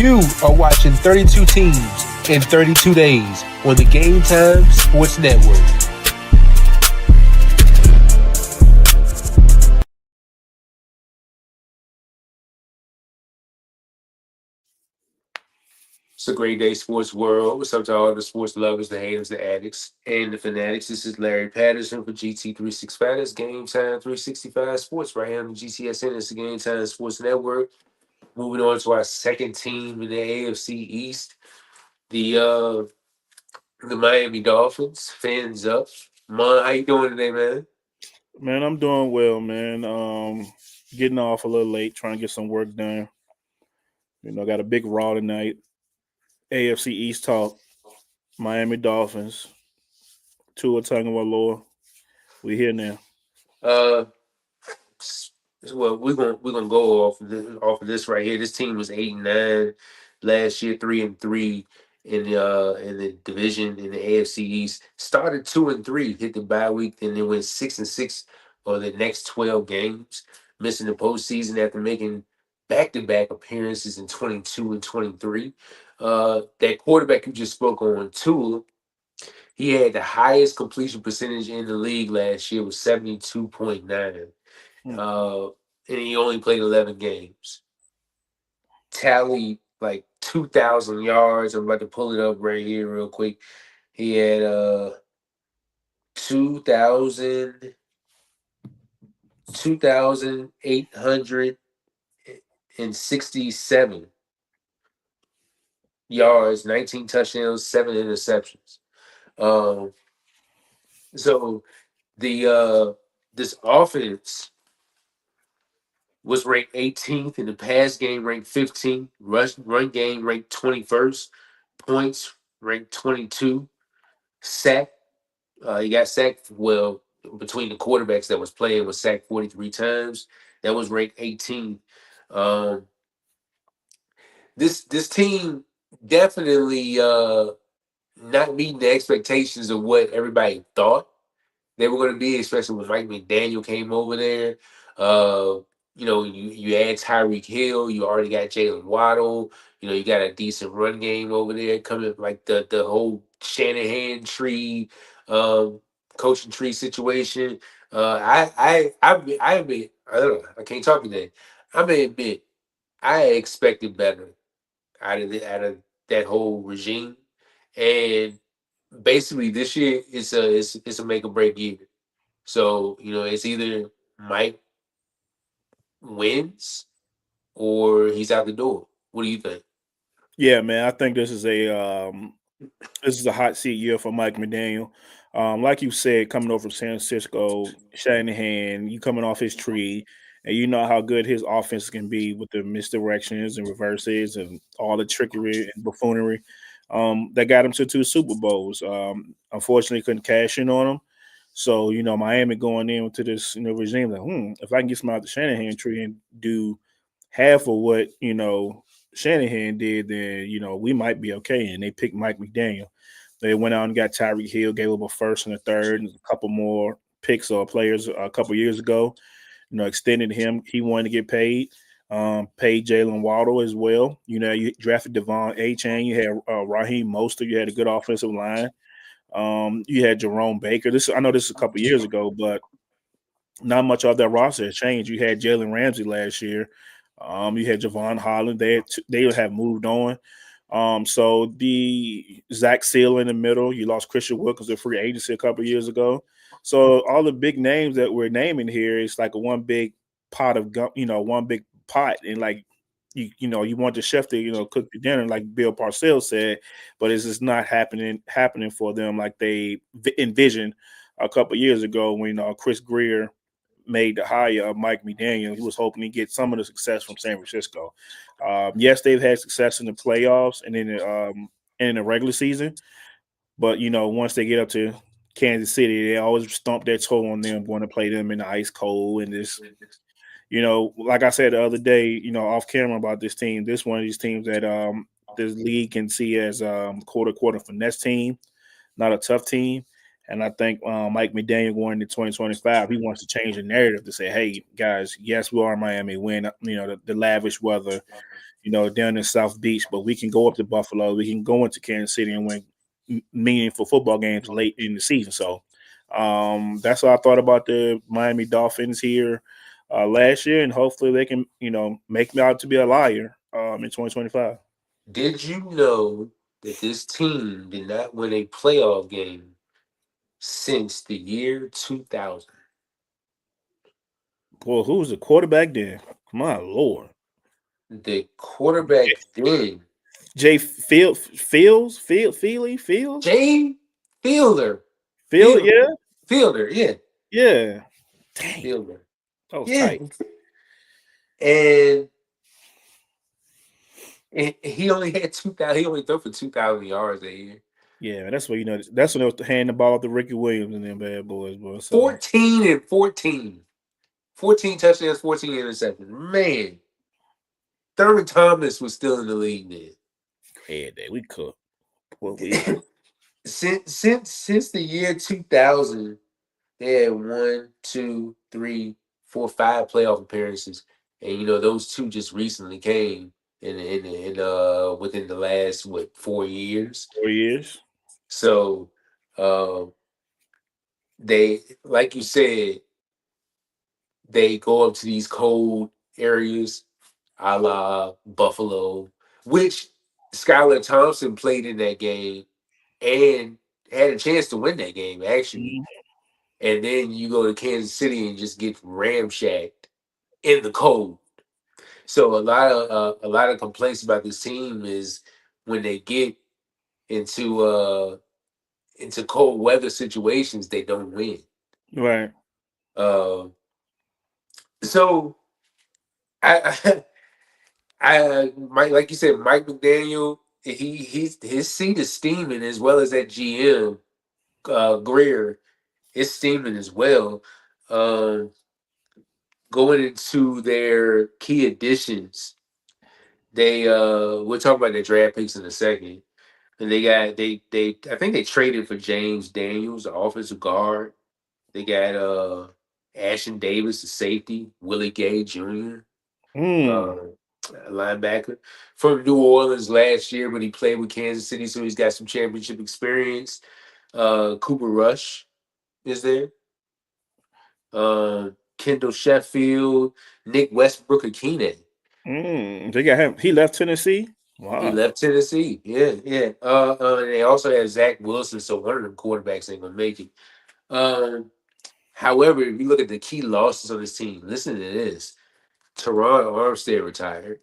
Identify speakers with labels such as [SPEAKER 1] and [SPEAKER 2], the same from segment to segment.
[SPEAKER 1] You are watching 32 teams in 32 days on the Game Time Sports Network.
[SPEAKER 2] It's a great day, sports world. What's up to all the sports lovers, the haters, the addicts, and the fanatics? This is Larry Patterson for GT365. It's Game Time 365 Sports right here on the GTSN. It's the Game Time Sports Network. Moving on to our second team in the AFC East, the uh the Miami Dolphins. Fans up. Mon, how you doing today, man?
[SPEAKER 3] Man, I'm doing well, man. Getting off a little late, trying to get some work done. Got a big Raw tonight. AFC East talk. Miami Dolphins. Tua Tagovailoa. We here now.
[SPEAKER 2] Uh, well, we're gonna go off of this right here. This team was 8-9 last year, 3-3 in the division in the AFC East. Started 2-3, hit the bye week, then they went 6-6 on the next 12 games, missing the postseason after making back-to-back appearances in 22 and 23. That quarterback you just spoke on, Tua, he had the highest completion percentage in the league last year, was 72.9.
[SPEAKER 3] Hmm.
[SPEAKER 2] uh, and he only played 11 games. Tallied like 2,000 yards. I'm about to pull it up right here real quick. He had 2,000, 2,867 yards, 19 touchdowns, 7 interceptions. Um, so this offense was ranked 18th in the pass game, ranked 15th, run game ranked 21st, points ranked 22, sack. He got sacked, well, between the quarterbacks that was playing was sacked 43 times. That was ranked 18th. Um, this team definitely not meeting the expectations of what everybody thought they were going to be, especially when Mike McDaniel came over there. Uh, you add Tyreek Hill, you already got Jalen Waddle. You got a decent run game over there coming, like the whole Shanahan tree, um, coaching tree situation. I admit, I don't know, I can't talk today. I may admit I expected better out of that whole regime, and basically this year it's a make or break year. So, it's either Mike wins or he's out the door. What do you think?
[SPEAKER 3] Yeah, man. I think this is a hot seat year for Mike McDaniel. Like you said, coming over from San Francisco, Shanahan, you coming off his tree, and you know how good his offense can be with the misdirections and reverses and all the trickery and buffoonery. That got him to 2 Super Bowls. Unfortunately, couldn't cash in on them. So, Miami going into this, regime like, if I can get some out the Shanahan tree and do half of what, Shanahan did, then, we might be okay. And they picked Mike McDaniel. They went out and got Tyreek Hill, gave up a first and a third, and a couple more picks or players a couple years ago. Extended him. He wanted to get paid. Paid Jalen Waddle as well. You drafted Devon A-Chain. You had Raheem Mostert. You had a good offensive line. You had Jerome Baker. I know this is a couple years ago, but not much of that roster has changed. You had Jalen Ramsey last year. You had Javon Holland. They have moved on. So the Zach Seal in the middle. You lost Christian Wilkins to free agency a couple years ago. So all the big names that we're naming here is like a one big pot of one big pot, and like you want the chef to cook the dinner like Bill Parcells said, but it's just not happening for them like they envisioned a couple years ago when Chris Greer made the hire of Mike McDaniel. He was hoping to get some of the success from San Francisco. Yes, they've had success in the playoffs and in the regular season, but once they get up to Kansas City, they always stomp their toe on them, going to play them in the ice cold and this. Like I said the other day, off camera about this team. This one of these teams that this league can see as quarter finesse team, not a tough team. And I think Mike McDaniel going into 2025, he wants to change the narrative to say, hey, guys, yes, we are Miami. Win, the lavish weather, down in South Beach, but we can go up to Buffalo. We can go into Kansas City and win meaningful football games late in the season. So that's what I thought about the Miami Dolphins here last year, and hopefully they can, make me out to be a liar in 2025.
[SPEAKER 2] Did you know that this team did not win a playoff game since the year 2000?
[SPEAKER 3] Boy, who was the quarterback then? My Lord.
[SPEAKER 2] The quarterback then,
[SPEAKER 3] Jay Fields?
[SPEAKER 2] Jay Fielder.
[SPEAKER 3] Field, yeah.
[SPEAKER 2] Fielder, yeah.
[SPEAKER 3] Yeah. Dang.
[SPEAKER 2] Fielder.
[SPEAKER 3] That was
[SPEAKER 2] Yeah.
[SPEAKER 3] tight.
[SPEAKER 2] And he only had 2,000. He only threw for 2,000 yards that year.
[SPEAKER 3] Yeah, that's what that's when they was handing the ball off to Ricky Williams and them bad boys, boy. So
[SPEAKER 2] 14 and 14. 14 touchdowns, 14 interceptions. Man. Thurman Thomas was still in the league then.
[SPEAKER 3] yeah, we cooked. What we
[SPEAKER 2] Since the year 2000, they had 1, 2, 3, 4, 5 playoff appearances, and those two just recently came in within the last 4 years.
[SPEAKER 3] 4 years.
[SPEAKER 2] So, they, like you said, they go up to these cold areas, a la Buffalo, which Skylar Thompson played in that game and had a chance to win that game, actually. And then you go to Kansas City and just get ramshacked in the cold. So a lot of complaints about this team is when they get into cold weather situations, they don't win.
[SPEAKER 3] Right.
[SPEAKER 2] So I Mike, like you said, Mike McDaniel, his seat is steaming, as well as that GM Greer is steaming as well. Going into their key additions, we'll talk about their draft picks in a second. And they I think they traded for James Daniels, the offensive guard. They got Ashton Davis, the safety, Willie Gay Jr. Linebacker from New Orleans last year, but he played with Kansas City, so he's got some championship experience. Cooper Rush is there. Kendall Sheffield, Nick Westbrook Akine.
[SPEAKER 3] They got him. He left Tennessee. Wow.
[SPEAKER 2] He left Tennessee. Yeah. And they also have Zach Wilson, so one of them quarterbacks ain't gonna make it. However, if you look at the key losses on this team, listen to this. Teron Armstead retired.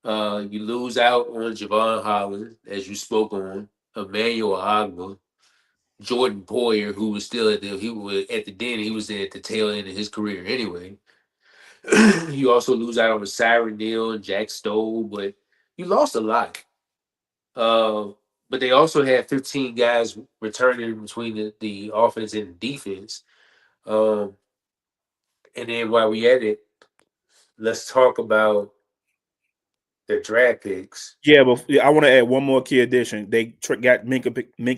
[SPEAKER 2] You lose out on Javon Holland, as you spoke on, Emmanuel Agba, Jordan Poyer, who was still at the den, he was at the tail end of his career anyway. You also lose out on the Siren Deal and Jack Stoll, but you lost a lot. But they also had 15 guys returning between the offense and the defense. And then while we at it, let's talk about their draft picks.
[SPEAKER 3] Yeah, but I want to add one more key addition. They got Minka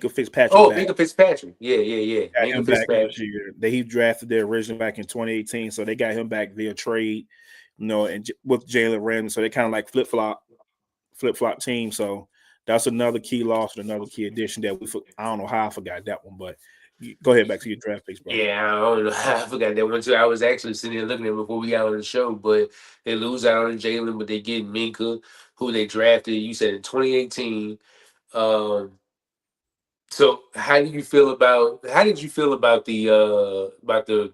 [SPEAKER 3] Fitzpatrick.
[SPEAKER 2] Oh,
[SPEAKER 3] back.
[SPEAKER 2] Minka Fitzpatrick. Yeah.
[SPEAKER 3] Got
[SPEAKER 2] Minka
[SPEAKER 3] him back
[SPEAKER 2] Fitzpatrick.
[SPEAKER 3] this year. He drafted there originally back in 2018, so they got him back via trade, and with Jalen Ramsey, so they kind of like flip flop team. So that's another key loss and another key addition that I don't know how I forgot that one, but go ahead back to your draft picks, bro.
[SPEAKER 2] Yeah, I don't know how I forgot that one too. I was actually sitting there looking at it before we got on the show, but they lose out on Jalen, but they get Minka, who they drafted. You said in 2018. So how did you feel about the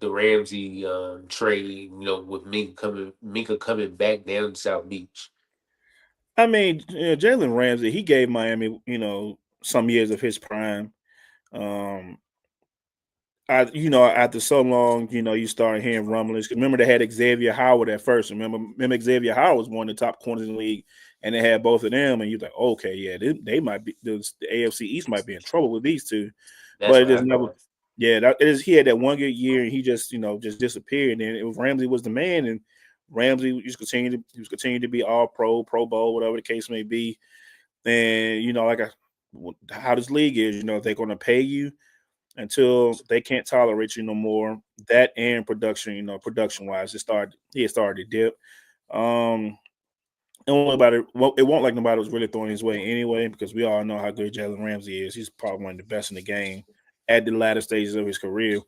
[SPEAKER 2] Ramsey trade? With Minka coming back down to South Beach.
[SPEAKER 3] I mean, Jalen Ramsey, he gave Miami, some years of his prime. After so long, you started hearing rumblings. Remember, they had Xavier Howard at first. Remember Xavier Howard was one of the top corners in the league, and they had both of them. And you're like, okay, yeah, they might be the AFC East might be in trouble with these two. But it is never. Yeah, he had that one good year, and he just disappeared. And it was Ramsey was the man, and Ramsey was continuing to be All Pro, Pro Bowl, whatever the case may be. And how this league is, they're going to pay you until they can't tolerate you no more. That and production, production wise, he had started to dip. it won't, about it, well, it won't like nobody was really throwing his way anyway, because we all know how good Jalen Ramsey is. He's probably one of the best in the game at the latter stages of his career.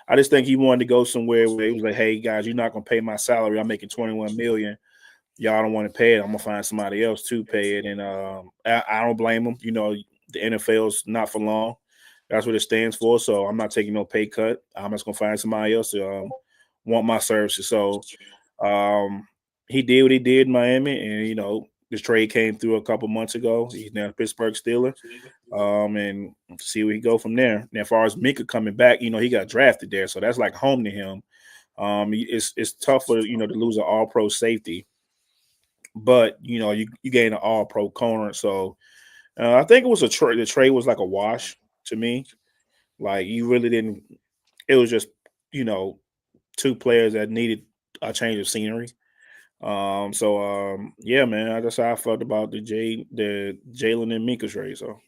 [SPEAKER 3] I just think he wanted to go somewhere where he was like, "Hey guys, you're not gonna pay my salary. I'm making 21 million. Y'all don't want to pay it. I'm gonna find somebody else to pay it." And I don't blame him. You know, the NFL's not for long. That's what it stands for. So I'm not taking no pay cut. I'm just gonna find somebody else to want my services. So um, he did what he did in Miami, and you know this trade came through a couple months ago. He's now a Pittsburgh Steeler, and see where he go from there. And as far as Mika coming back, you know he got drafted there, so that's like home to him. It's tough for to lose an All Pro safety, but you know you gain an All Pro corner. So I think it was a trade. The trade was like a wash to me. Like you really didn't. It was just you know two players that needed a change of scenery. Yeah, man, that's how I felt about the Jalen and Minka trade. So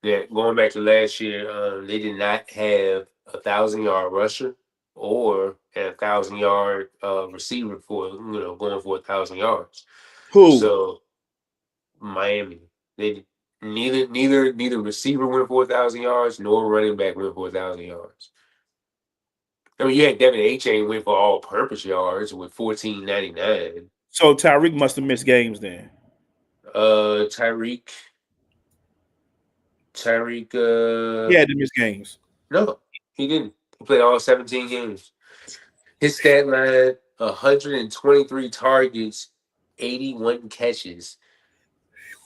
[SPEAKER 2] Yeah, going back to last year, they did not have 1,000-yard rusher or a 1,000-yard receiver for going for 1,000 yards.
[SPEAKER 3] who?
[SPEAKER 2] So Miami, they neither receiver went for 1,000 yards nor running back went for 1,000 yards. I mean, you had Devin A. Chain went for all-purpose yards with 14.99.
[SPEAKER 3] So Tyreek must have missed games then.
[SPEAKER 2] Tyreek.
[SPEAKER 3] He had to miss games.
[SPEAKER 2] No, he didn't. He played all 17 games. His stat line: 123 targets, 81 catches,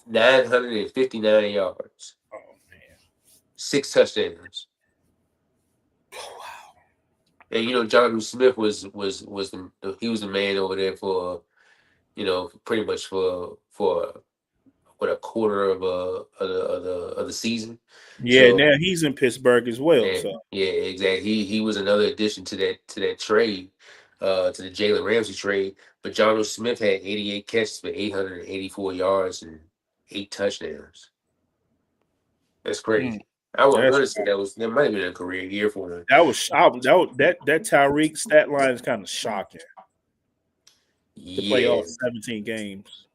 [SPEAKER 2] 959 yards,
[SPEAKER 3] Oh man.
[SPEAKER 2] 6 touchdowns.
[SPEAKER 3] Oh, wow.
[SPEAKER 2] And Jonathan Smith was he was the man over there for pretty much for what, a quarter of the season.
[SPEAKER 3] Yeah,
[SPEAKER 2] So
[SPEAKER 3] now he's in Pittsburgh as well.
[SPEAKER 2] yeah,
[SPEAKER 3] So
[SPEAKER 2] yeah, exactly. He was another addition to that trade, to the Jalen Ramsey trade. But Jonathan Smith had 88 catches for 884 yards and 8 touchdowns. That's
[SPEAKER 3] mm,
[SPEAKER 2] crazy. I want
[SPEAKER 3] that's
[SPEAKER 2] to say that might have been a career year for him.
[SPEAKER 3] that Tyreek stat line is kind of shocking to play all
[SPEAKER 2] Yeah,
[SPEAKER 3] 17 games.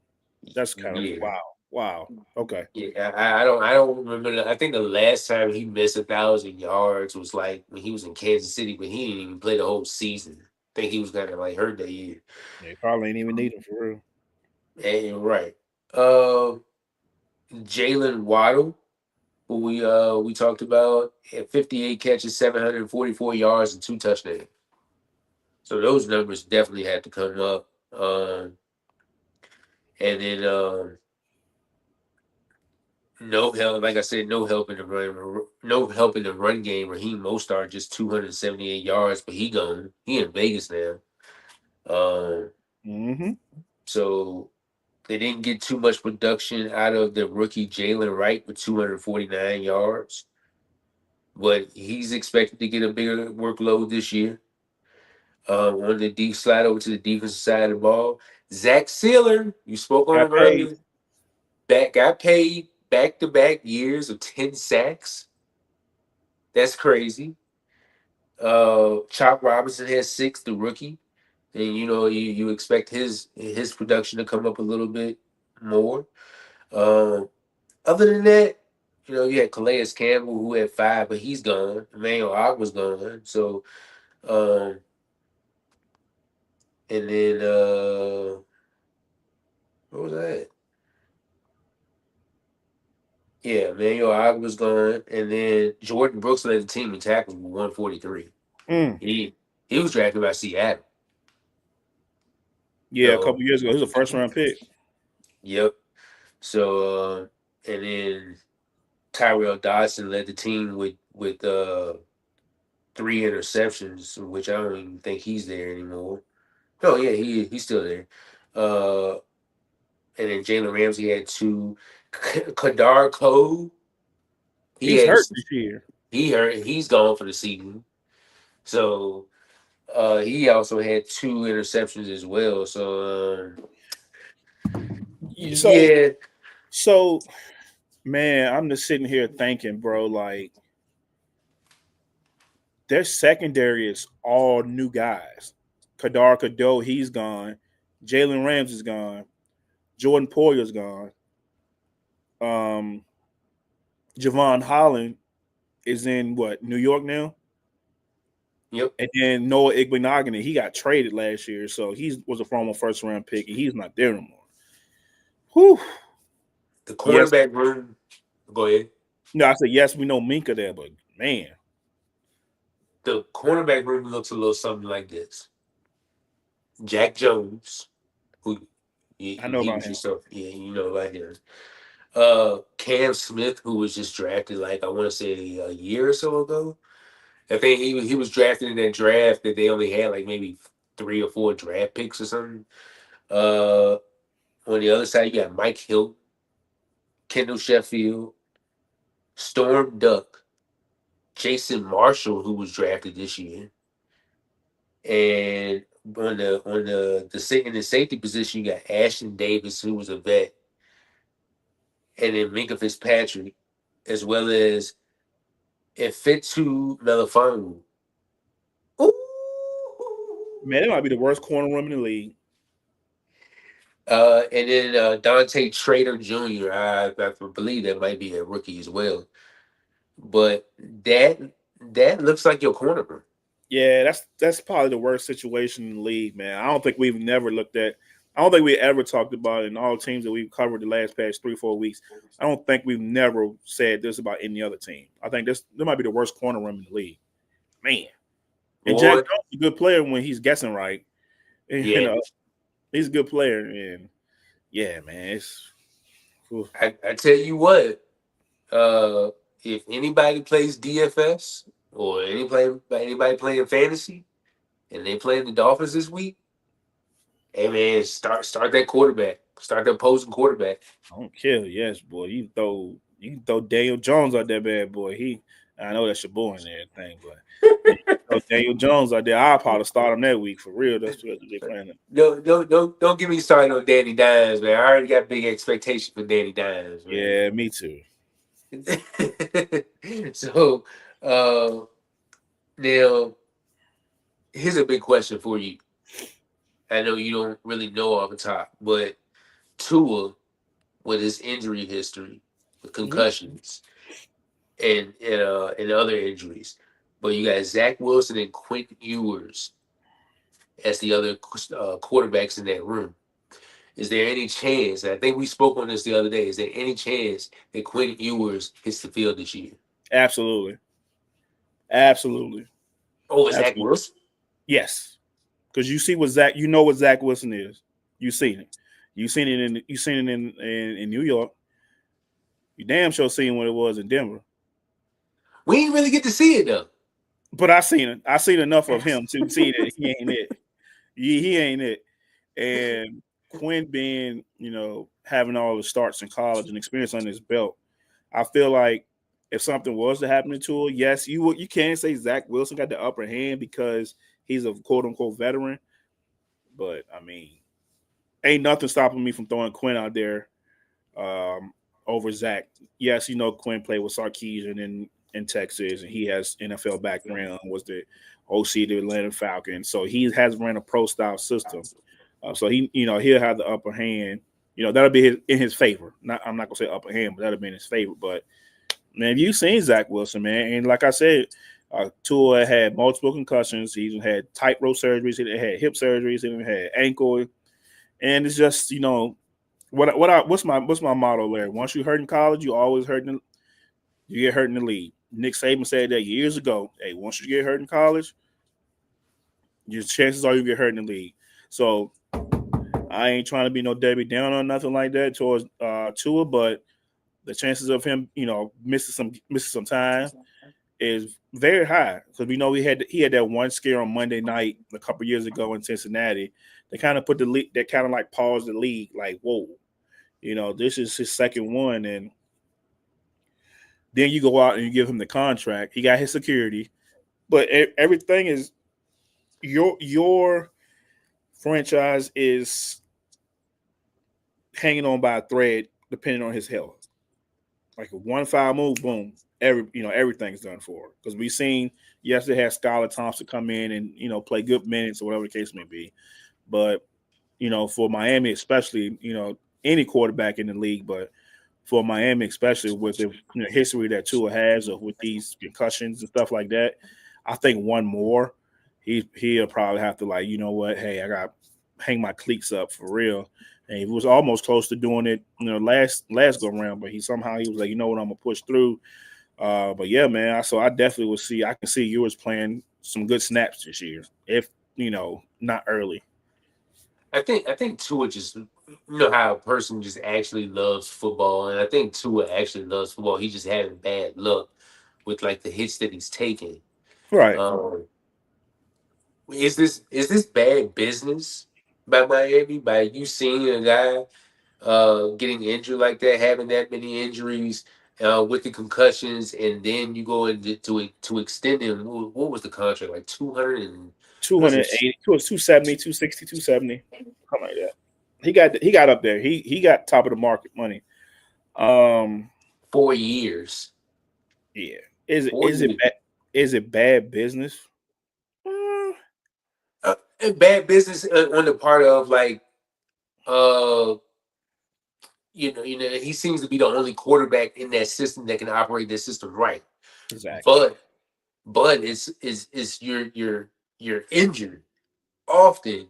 [SPEAKER 3] That's kind of
[SPEAKER 2] yeah.
[SPEAKER 3] wow. Wow. Okay.
[SPEAKER 2] Yeah, I don't remember. I think the last time he missed 1,000 yards was like when he was in Kansas City, but he didn't even play the whole season. I think he was kind of like hurt that year.
[SPEAKER 3] They probably ain't even need him for real.
[SPEAKER 2] And right, uh, Jalen Waddle, who we talked about, had 58 catches, 744 yards, and 2 touchdowns. So those numbers definitely had to come up. And then no help, like I said, no help in the run game. Raheem Mostert just 278 yards, but he gone. He in Vegas now. Um,
[SPEAKER 3] Mm-hmm.
[SPEAKER 2] so they didn't get too much production out of the rookie Jalen Wright with 249 yards, but he's expected to get a bigger workload this year. On the deep slide over to the defensive side of the ball, Zach Sealer, you spoke on
[SPEAKER 3] Got
[SPEAKER 2] him
[SPEAKER 3] paid.
[SPEAKER 2] earlier. Got paid back-to-back years of 10 sacks. That's crazy. Chop Robinson has 6, the rookie, and you expect his production to come up a little bit more. Um, Other than that, you had Calais Campbell who had 5, but he's gone. Emmanuel Ogba's gone. So, um, and then what was that? Yeah, Emmanuel Ogba's gone, and then Jordan Brooks led the team in tackles with 143.
[SPEAKER 3] Mm.
[SPEAKER 2] He was drafted by Seattle.
[SPEAKER 3] Yeah, a couple
[SPEAKER 2] So,
[SPEAKER 3] years ago, he was a first round pick.
[SPEAKER 2] yep. So, and then Tyrell Dodson led the team with 3 interceptions, which I don't even think he's there anymore. No, yeah, he's still there. Uh, and then Jalen Ramsey had 2. Kadar Code, he
[SPEAKER 3] He's
[SPEAKER 2] had
[SPEAKER 3] hurt this year.
[SPEAKER 2] he hurt. He's gone for the season. So he also had 2 interceptions as well. So
[SPEAKER 3] So
[SPEAKER 2] yeah,
[SPEAKER 3] so man, I'm just sitting here thinking, bro, like their secondary is all new guys. Kadar Kado, he's gone. Jalen Ramsey's gone. Jordan Poyer's gone. Javon Holland is in New York now?
[SPEAKER 2] Yep.
[SPEAKER 3] And then Noah Igbenogany, he got traded last year, so he was a former first round pick, and he's not there anymore. Whew.
[SPEAKER 2] The cornerback room. Go ahead.
[SPEAKER 3] No, I said yes. We know Minka there, but man,
[SPEAKER 2] The cornerback room looks a little something like this. Jack Jones, who
[SPEAKER 3] I know
[SPEAKER 2] he
[SPEAKER 3] about
[SPEAKER 2] was
[SPEAKER 3] him.
[SPEAKER 2] yourself. Yeah, you know about him. Cam Smith, who was just drafted like I want to say a year or so ago. I think he was drafted in that draft that they only had like maybe 3 or 4 draft picks or something. On the other side, you got Mike Hill, Kendall Sheffield, Storm Duck, Jason Marshall, who was drafted this year, and in the safety position, you got Ashton Davis, who was a vet, and then Minka Fitzpatrick, as well as Ifeatu Melifonwu.
[SPEAKER 3] Man, it might be the worst corner room in the league.
[SPEAKER 2] And then Dante Trader Jr. I believe that might be a rookie as well. But that looks like your corner room.
[SPEAKER 3] Yeah, that's probably the worst situation in the league, man. I don't think we've never looked at. I don't think we ever talked about it in all teams that we've covered the past 3-4 weeks. I don't think we've never said this about any other team. I think this might be the worst corner room in the league, man. And
[SPEAKER 2] Boy,
[SPEAKER 3] Jack Jones is a good player when he's guessing right. And,
[SPEAKER 2] yeah.
[SPEAKER 3] He's a good player, and yeah, man, it's.
[SPEAKER 2] I tell you what, if anybody plays DFS or anybody playing fantasy, and they playing the Dolphins this week, hey man, start that quarterback, start that opposing quarterback.
[SPEAKER 3] I don't care. Yes, boy. You can throw Daniel Jones out there, bad boy. I know that's your boy and everything, but throw Daniel Jones out there. I'll probably start him that week for real. That's what they're playing.
[SPEAKER 2] Don't get me started on Danny Dimes, man. I already got big expectations for Danny Dimes, man.
[SPEAKER 3] Yeah, me too.
[SPEAKER 2] So, now here's a big question for you. I know you don't really know off the top, but Tua, with his injury history, with concussions, and other injuries, but you got Zach Wilson and Quint Ewers as the other quarterbacks in that room. Is there any chance? I think we spoke on this the other day. Is there any chance that Quint Ewers hits the field this year?
[SPEAKER 3] Absolutely.
[SPEAKER 2] Over Zach Wilson?
[SPEAKER 3] Yes, because you know what Zach Wilson is. You've seen it. You've seen it in New York. You damn sure seen what it was in Denver.
[SPEAKER 2] We didn't really get to see it though.
[SPEAKER 3] But I seen it. I seen enough of him to see that he ain't it. He ain't it. And Quinn being, having all the starts in college and experience on his belt, I feel like if something was to happen to Tua, yes, you can say Zach Wilson got the upper hand because he's a quote unquote veteran. But I mean, ain't nothing stopping me from throwing Quinn out there over Zach. Yes, Quinn played with Sarkisian in Texas, and he has NFL background. Was the OC the Atlanta Falcons, so he has ran a pro style system. So he'll have the upper hand. That'll be in his favor. I'm not gonna say upper hand, but that'll be in his favor. But man, you've seen Zach Wilson, man, and like I said, Tua had multiple concussions. He even had tightrope surgeries. He had hip surgeries. He even had ankle. And it's just what's my motto, Larry? Once you hurt in college, you always you get hurt in the league. Nick Saban said that years ago. Hey, once you get hurt in college, your chances are you get hurt in the league. So I ain't trying to be no Debbie Downer or nothing like that towards Tua, but the chances of him, missing some time is very high because we know he had that one scare on Monday night a couple years ago in Cincinnati. They kind of put the league, that kind of like paused the league, like whoa, this is his second one, and then you go out and you give him the contract. He got his security, but everything is your franchise is hanging on by a thread depending on his health. Like a 1 foul move, boom, everything's done for it. Because we seen yesterday had Skylar Thompson come in and play good minutes or whatever the case may be. But for Miami especially, any quarterback in the league, but for Miami, especially with the history that Tua has of with these concussions and stuff like that, I think one more, he'll probably have to like, you know what, hey, I got hang my cleats up for real. And he was almost close to doing it, last go round, but he was like, you know what, I'm gonna push through. But yeah, man, so I definitely will see. I can see yours playing some good snaps this year, if not early.
[SPEAKER 2] I think Tua just how a person just actually loves football, and I think Tua actually loves football. He just having bad luck with like the hits that he's taking.
[SPEAKER 3] Right.
[SPEAKER 2] Um, is this bad business by Miami by you seeing a guy getting injured like that, having that many injuries with the concussions, and then you go into to extend him? What was the contract like? 200 and what was it?
[SPEAKER 3] 280, it was 270, 260, 270, something like that. He got up there. He got top of the market money. Um,
[SPEAKER 2] 4 years.
[SPEAKER 3] yeah. Is it
[SPEAKER 2] Four
[SPEAKER 3] is it
[SPEAKER 2] years.
[SPEAKER 3] bad, is it bad business? Mm,
[SPEAKER 2] And bad business on the part of like uh he seems to be the only quarterback in that system that can operate that system right.
[SPEAKER 3] exactly.
[SPEAKER 2] But it's you're injured often, and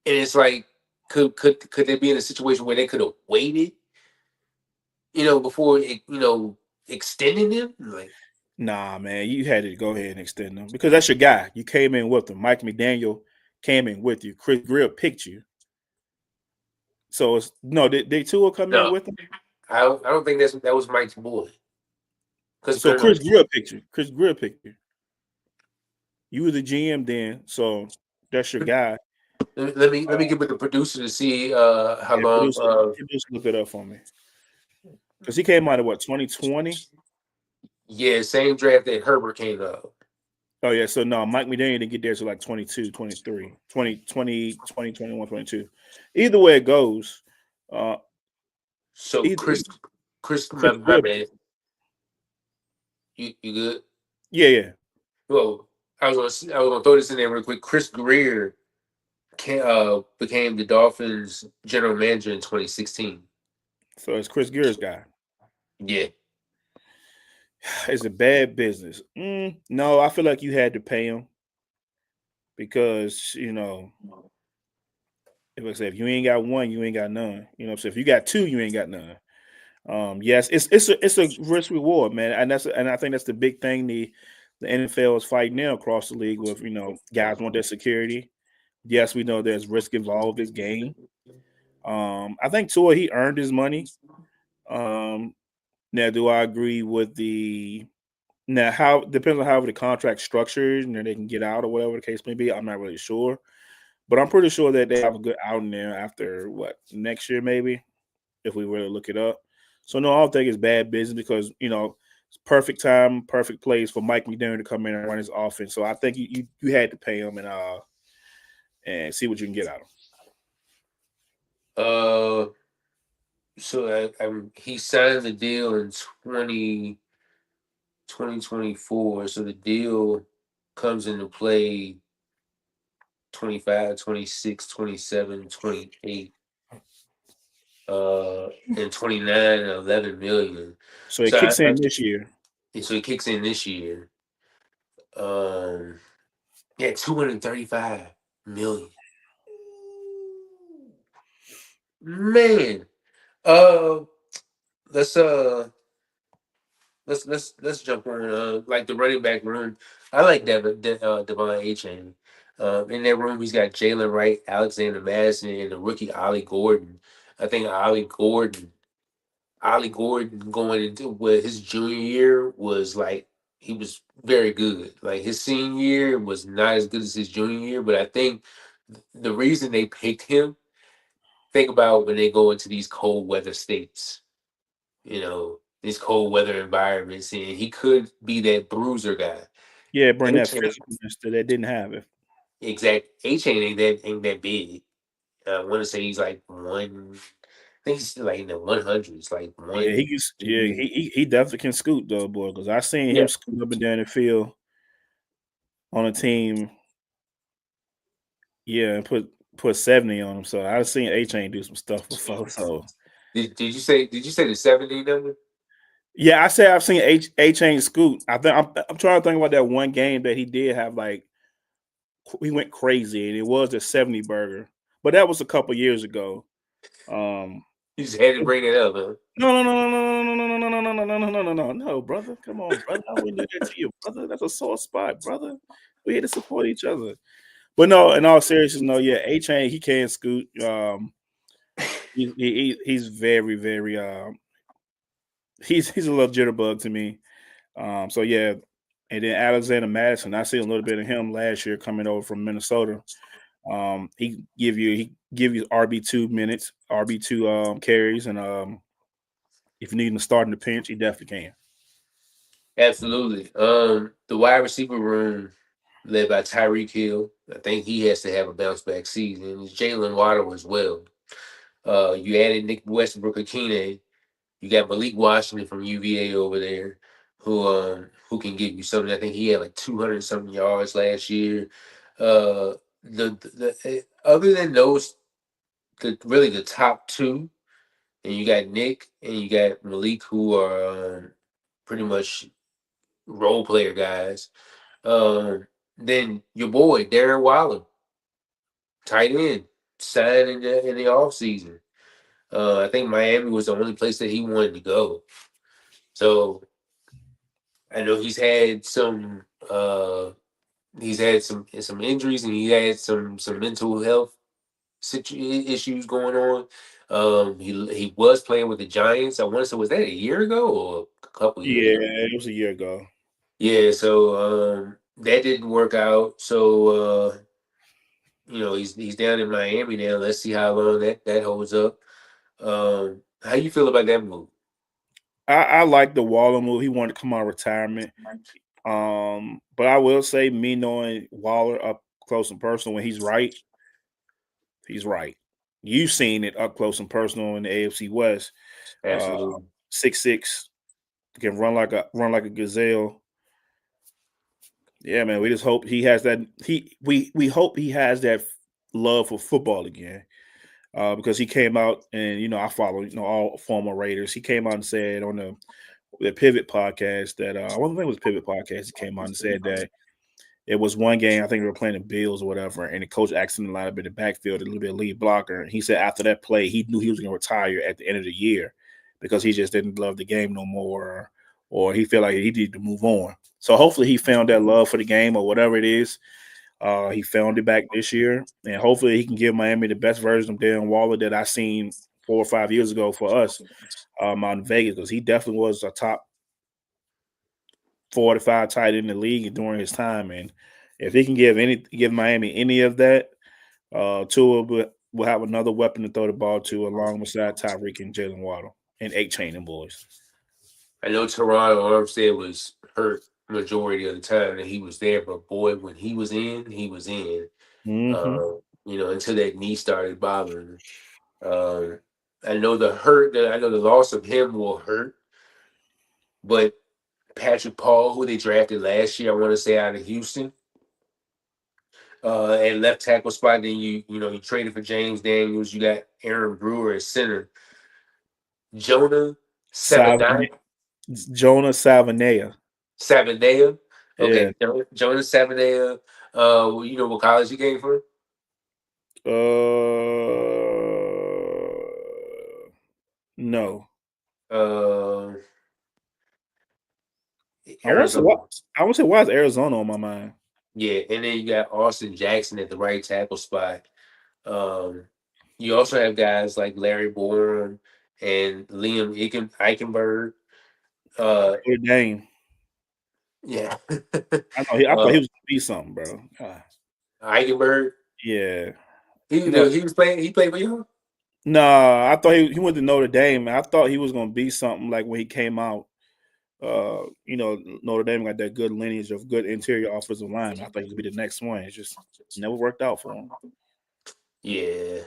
[SPEAKER 2] it's like could they be in a situation where they could have waited, before extending him? Like,
[SPEAKER 3] Nah, man, you had to go ahead and extend them because that's your guy. You came in with him. Mike McDaniel came in with you. Chris Greer picked you. So it's no, they two will come in
[SPEAKER 2] no,
[SPEAKER 3] with him.
[SPEAKER 2] I don't think that was Mike's boy. Because
[SPEAKER 3] So Chris Greer picked you. Chris Greer picked you. You were the GM then, so that's your guy.
[SPEAKER 2] let me get with the producer to see how
[SPEAKER 3] Yeah,
[SPEAKER 2] long.
[SPEAKER 3] producer, look it up for me because he came out of what 2020.
[SPEAKER 2] Yeah, same draft that Herbert came out.
[SPEAKER 3] Oh yeah, so no, Mike McDaniel didn't get there till like 22, 23, 2020, 2021, 22. Either way it goes, uh,
[SPEAKER 2] So
[SPEAKER 3] either
[SPEAKER 2] Chris,
[SPEAKER 3] Chris
[SPEAKER 2] my
[SPEAKER 3] Greer,
[SPEAKER 2] man, you good?
[SPEAKER 3] yeah, yeah.
[SPEAKER 2] Well, I was gonna throw this in there real quick. Chris Greer became the Dolphins general manager in 2016.
[SPEAKER 3] So it's Chris Greer's guy.
[SPEAKER 2] Yeah.
[SPEAKER 3] It's a bad business. No, I feel like you had to pay him because if you ain't got one, you ain't got none. So if you got two, you ain't got none. Yes, it's a risk reward, man, and I think that's the big thing the NFL is fighting now across the league with guys want their security. Yes, we know there's risk involved in this game. I think Tua he earned his money. Um, Now, do I agree with the now how depends on how the contract structured and then they can get out or whatever the case may be. I'm not really sure, but I'm pretty sure that they have a good out in there after what next year maybe if we really look it up. So no, I don't think it's bad business because it's perfect time, perfect place for Mike McDaniel to come in and run his offense. So I think you had to pay him and see what you can get out of him.
[SPEAKER 2] Uh, so he signed the deal in 2024. So the deal comes into play 25, 26, 27, 28, and 29 and 11 million.
[SPEAKER 3] So it
[SPEAKER 2] So
[SPEAKER 3] kicks in this year.
[SPEAKER 2] so he kicks in this year. Um, yeah, 235 million. Man, uh, let's let's jump on like the running back room. I like Devon A Chain. In that room, he's got Jalen Wright, Alexander Madison, and the rookie Ollie Gordon. I think Ollie Gordon going into what his junior year was like. He was very good. Like his senior year was not as good as his junior year, but I think the reason they picked him. Think about when they go into these cold weather states. These cold weather environments, and he could be that bruiser guy.
[SPEAKER 3] Yeah, bring that
[SPEAKER 2] A-Chain,
[SPEAKER 3] physicalness that didn't have it.
[SPEAKER 2] exact. A-Chain ain't that big. I want to say he's like one. I think he's still like in the 100s, like
[SPEAKER 3] Yeah,
[SPEAKER 2] one.
[SPEAKER 3] he definitely can scoot though, boy. Because I seen
[SPEAKER 2] Yeah,
[SPEAKER 3] him scoot up and down the field on a team. Yeah, and put 70 on him. So I've seen A-Chain do some stuff before. So
[SPEAKER 2] Did you say the 70 number?
[SPEAKER 3] yeah, I say I've seen A-Chain scoot. I think I'm trying to think about that one game that he did have like he went crazy and it was the 70 burger. But that was a couple years ago.
[SPEAKER 2] You just had to bring it up, huh?
[SPEAKER 3] No, brother. Come on, brother. I wouldn't do that to you, brother. That's a sore spot, brother. We here to support each other. But no, in all seriousness, no, yeah, A-Chain, he can scoot. He's very, very he's a little jitterbug to me. So yeah, and then Alexander Madison, I see a little bit of him last year coming over from Minnesota. He give you RB2 minutes, RB2 carries, and if you need him to start in the pinch, he definitely can.
[SPEAKER 2] Absolutely. The wide receiver room led by Tyreek Hill. I think he has to have a bounce back season. It's Jalen Waddle as well. You added Nick Westbrook Akine. You got Malik Washington from UVA over there, who can give you something. I think he had like 200 something yards last year. Other than those, the top two, and you got Nick and you got Malik, who are pretty much role player guys. Then your boy Darren Waller, tight end, signed in the offseason. I think Miami was the only place that he wanted to go. So I know he's had some injuries and he had some mental health issues going on. He was playing with the Giants. I want to say, was that a year ago or a couple years
[SPEAKER 3] Yeah,
[SPEAKER 2] ago?
[SPEAKER 3] it was a year ago.
[SPEAKER 2] Yeah, so that didn't work out. So he's down in Miami now. Let's see how long that holds up. How you feel about that move?
[SPEAKER 3] I like the Waller move. He wanted to come out of retirement. But I will say, me knowing Waller up close and personal, when he's right, he's right. You've seen it up close and personal in the AFC West.
[SPEAKER 2] Absolutely.
[SPEAKER 3] 6'6", can run like a gazelle. Yeah, man. We just hope he has that. We hope he has that love for football again. Because he came out and I follow all former Raiders. He came out and said on the Pivot podcast that I don't think it was Pivot podcast. He came out and said that it was one game, I think they were playing the Bills or whatever, and the coach asked him to line up in the backfield, a little bit of lead blocker. And he said after that play, he knew he was going to retire at the end of the year because he just didn't love the game no more, or he felt like he needed to move on. So hopefully he found that love for the game or whatever it is. He found it back this year, and hopefully he can give Miami the best version of Darren Waller that I seen 4 or 5 years ago for us out in Vegas, because he definitely was a top 4 to 5 tight end in the league during his time. And if he can give Miami any of that, Tua will have another weapon to throw the ball to alongside Tyreek and Jalen Waddle and A-Chain and boys.
[SPEAKER 2] I know Teron Armstead was hurt majority of the time that he was there, but boy, when he was in, he was in.
[SPEAKER 3] Mm-hmm.
[SPEAKER 2] Until that knee started bothering him. I know the loss of him will hurt, but Patrick Paul, who they drafted last year, I want to say out of Houston, and left tackle spot. Then you traded for James Daniels. You got Aaron Brewer at center. Jonah
[SPEAKER 3] Savane- Jonah
[SPEAKER 2] Savanea.
[SPEAKER 3] Yeah.
[SPEAKER 2] Okay, Jonah Savanea. You know what college he came from?
[SPEAKER 3] No.
[SPEAKER 2] Uh,
[SPEAKER 3] I want to say
[SPEAKER 2] Arizona.
[SPEAKER 3] why is Arizona on my mind?
[SPEAKER 2] Yeah, and then you got Austin Jackson at the right tackle spot. You also have guys like Larry Bourne and Liam Eichenberg.
[SPEAKER 3] Notre Dame.
[SPEAKER 2] Yeah.
[SPEAKER 3] I thought he was gonna be something, bro.
[SPEAKER 2] Eichenberg.
[SPEAKER 3] Yeah.
[SPEAKER 2] He
[SPEAKER 3] No,
[SPEAKER 2] he was playing. He played for you.
[SPEAKER 3] I thought he went to Notre Dame. I thought he was gonna be something like when he came out. Notre Dame got that good lineage of good interior offensive line. I thought he would be the next one. It just never worked out for him.
[SPEAKER 2] Yeah.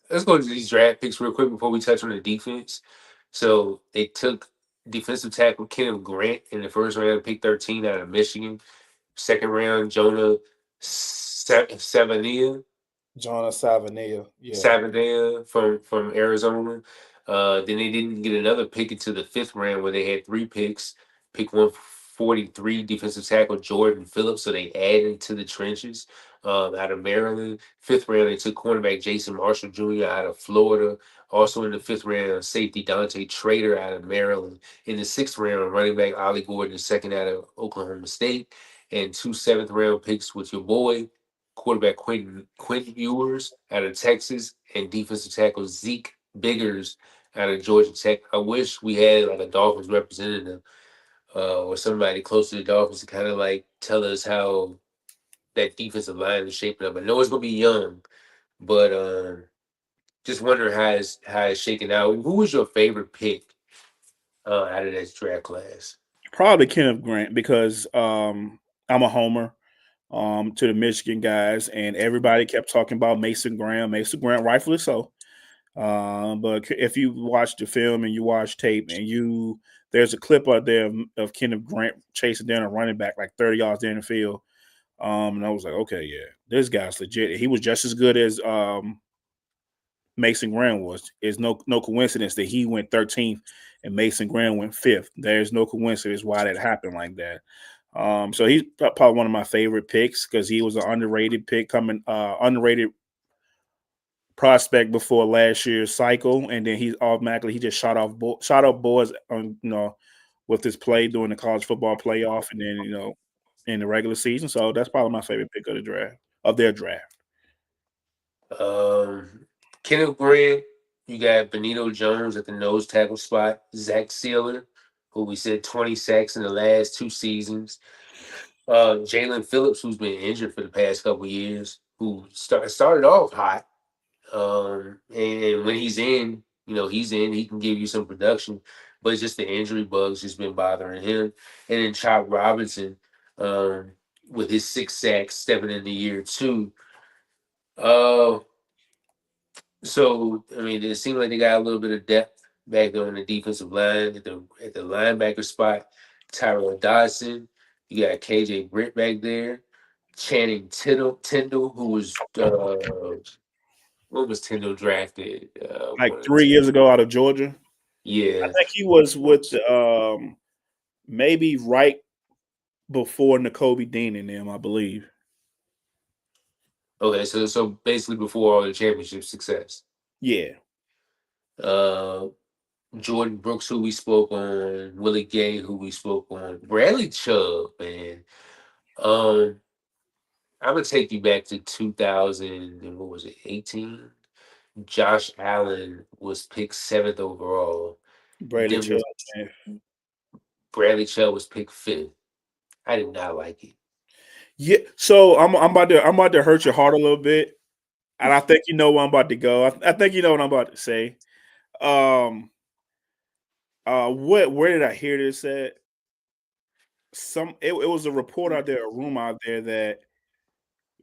[SPEAKER 2] Let's go to these draft picks real quick before we touch on the defense. So they took defensive tackle Kenneth Grant in the first round, pick 13 out of Michigan. Second round, Jonah Savania.
[SPEAKER 3] John Savanea. Yeah.
[SPEAKER 2] Savadell from Arizona. Then they didn't get another pick into the fifth round where they had three picks. Pick 143, defensive tackle Jordan Phillips. So they added to the trenches out of Maryland. Fifth round, they took cornerback Jason Marshall Jr. out of Florida. Also in the fifth round, safety Dante Trader out of Maryland. In the sixth round, running back Ollie Gordon, the second out of Oklahoma State. And two seventh round picks with your boy quarterback Quentin Ewers out of Texas, and defensive tackle Zeke Biggers out of Georgia Tech. I wish we had like a Dolphins representative or somebody close to the Dolphins to kind of like tell us how that defensive line is shaping up. I know it's gonna be young, but just wondering how it's shaking out. Who was your favorite pick out of that draft class?
[SPEAKER 3] Probably Kenneth Grant because I'm a homer to the Michigan guys, and everybody kept talking about Mason Graham. Mason Graham, rightfully so. But if you watch the film and you watch tape, and there's a clip out there of Kenneth Grant chasing down a running back like 30 yards down the field. And I was like, okay, yeah, this guy's legit. He was just as good as Mason Graham was. It's no coincidence that he went 13th and Mason Graham went 5th. There's no coincidence why that happened like that. So he's probably one of my favorite picks because he was an underrated pick, underrated prospect before last year's cycle, and then he just shot off boards on with his play during the college football playoff, and then in the regular season. So that's probably my favorite pick of their draft.
[SPEAKER 2] Kenneth Grant, you got Benito Jones at the nose tackle spot, Zach Sealer, who we said 20 sacks in the last two seasons. Jalen Phillips, who's been injured for the past couple years, who started off hot. And when he's in, he can give you some production, but it's just the injury bugs just been bothering him. And then Chop Robinson, with his 6 sacks stepping in the year two. So I mean, it seemed like they got a little bit of depth back there on the defensive line at the linebacker spot. Tyrell Dodson, you got KJ Britt back there. Channing Tindall, who was what was Tindall drafted?
[SPEAKER 3] Like 3 years ago out of Georgia. I
[SPEAKER 2] Yeah.
[SPEAKER 3] think he was with maybe right before N'Kobe Dean and them, I believe.
[SPEAKER 2] Okay, so basically before all the championship success.
[SPEAKER 3] Yeah.
[SPEAKER 2] Jordan Brooks, who we spoke on, Willie Gay, who we spoke on, Bradley Chubb, man. I'm gonna take you back to 2000 and what was it, 18? Josh Allen was picked 7th overall.
[SPEAKER 3] Bradley Chubb.
[SPEAKER 2] Bradley Chubb was picked 5th. I did not like it.
[SPEAKER 3] Yeah, so I'm about to hurt your heart a little bit, and I think you know where I'm about to go. I think you know what I'm about to say. Where did I hear this at? It was a report out there, a rumor out there that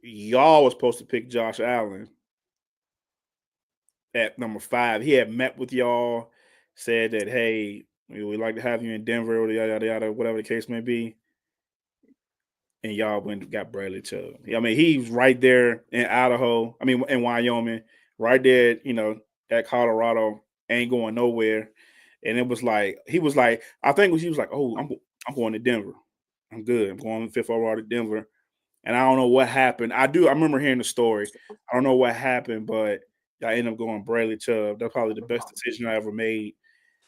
[SPEAKER 3] y'all was supposed to pick Josh Allen at number 5. He had met with y'all, said that, hey, we'd like to have you in Denver, or yada yada yada, whatever the case may be. And y'all went and got Bradley Chubb. I mean, he's right there in Idaho. I mean, in Wyoming, right there, at Colorado, ain't going nowhere. And it was like he was like, I think he was like, oh, I'm going to Denver. I'm good. I'm going 5th overall to Denver. And I don't know what happened. I remember hearing the story. I don't know what happened, but I ended up going Bradley Chubb. That's probably the best decision I ever made.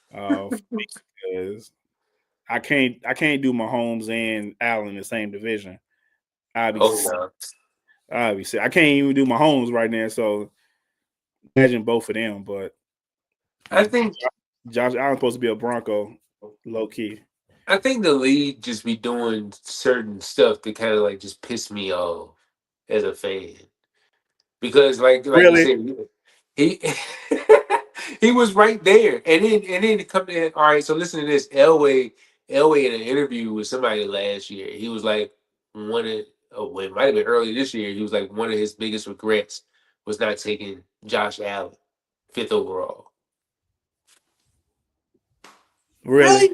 [SPEAKER 3] Because I can't do Mahomes and Allen in the same division. I'd be sick. I can't even do Mahomes right now. So imagine both of them. But
[SPEAKER 2] I think
[SPEAKER 3] Josh Allen's supposed to be a Bronco, low key.
[SPEAKER 2] I think the league just be doing certain stuff that kind of like just piss me off as a fan. Because like
[SPEAKER 3] Really?
[SPEAKER 2] you said, he he was right there. And then to come in, all right, so listen to this. Elway in an interview with somebody last year, he was like it might have been early this year, he was like one of his biggest regrets was not taking Josh Allen 5th overall.
[SPEAKER 3] Really?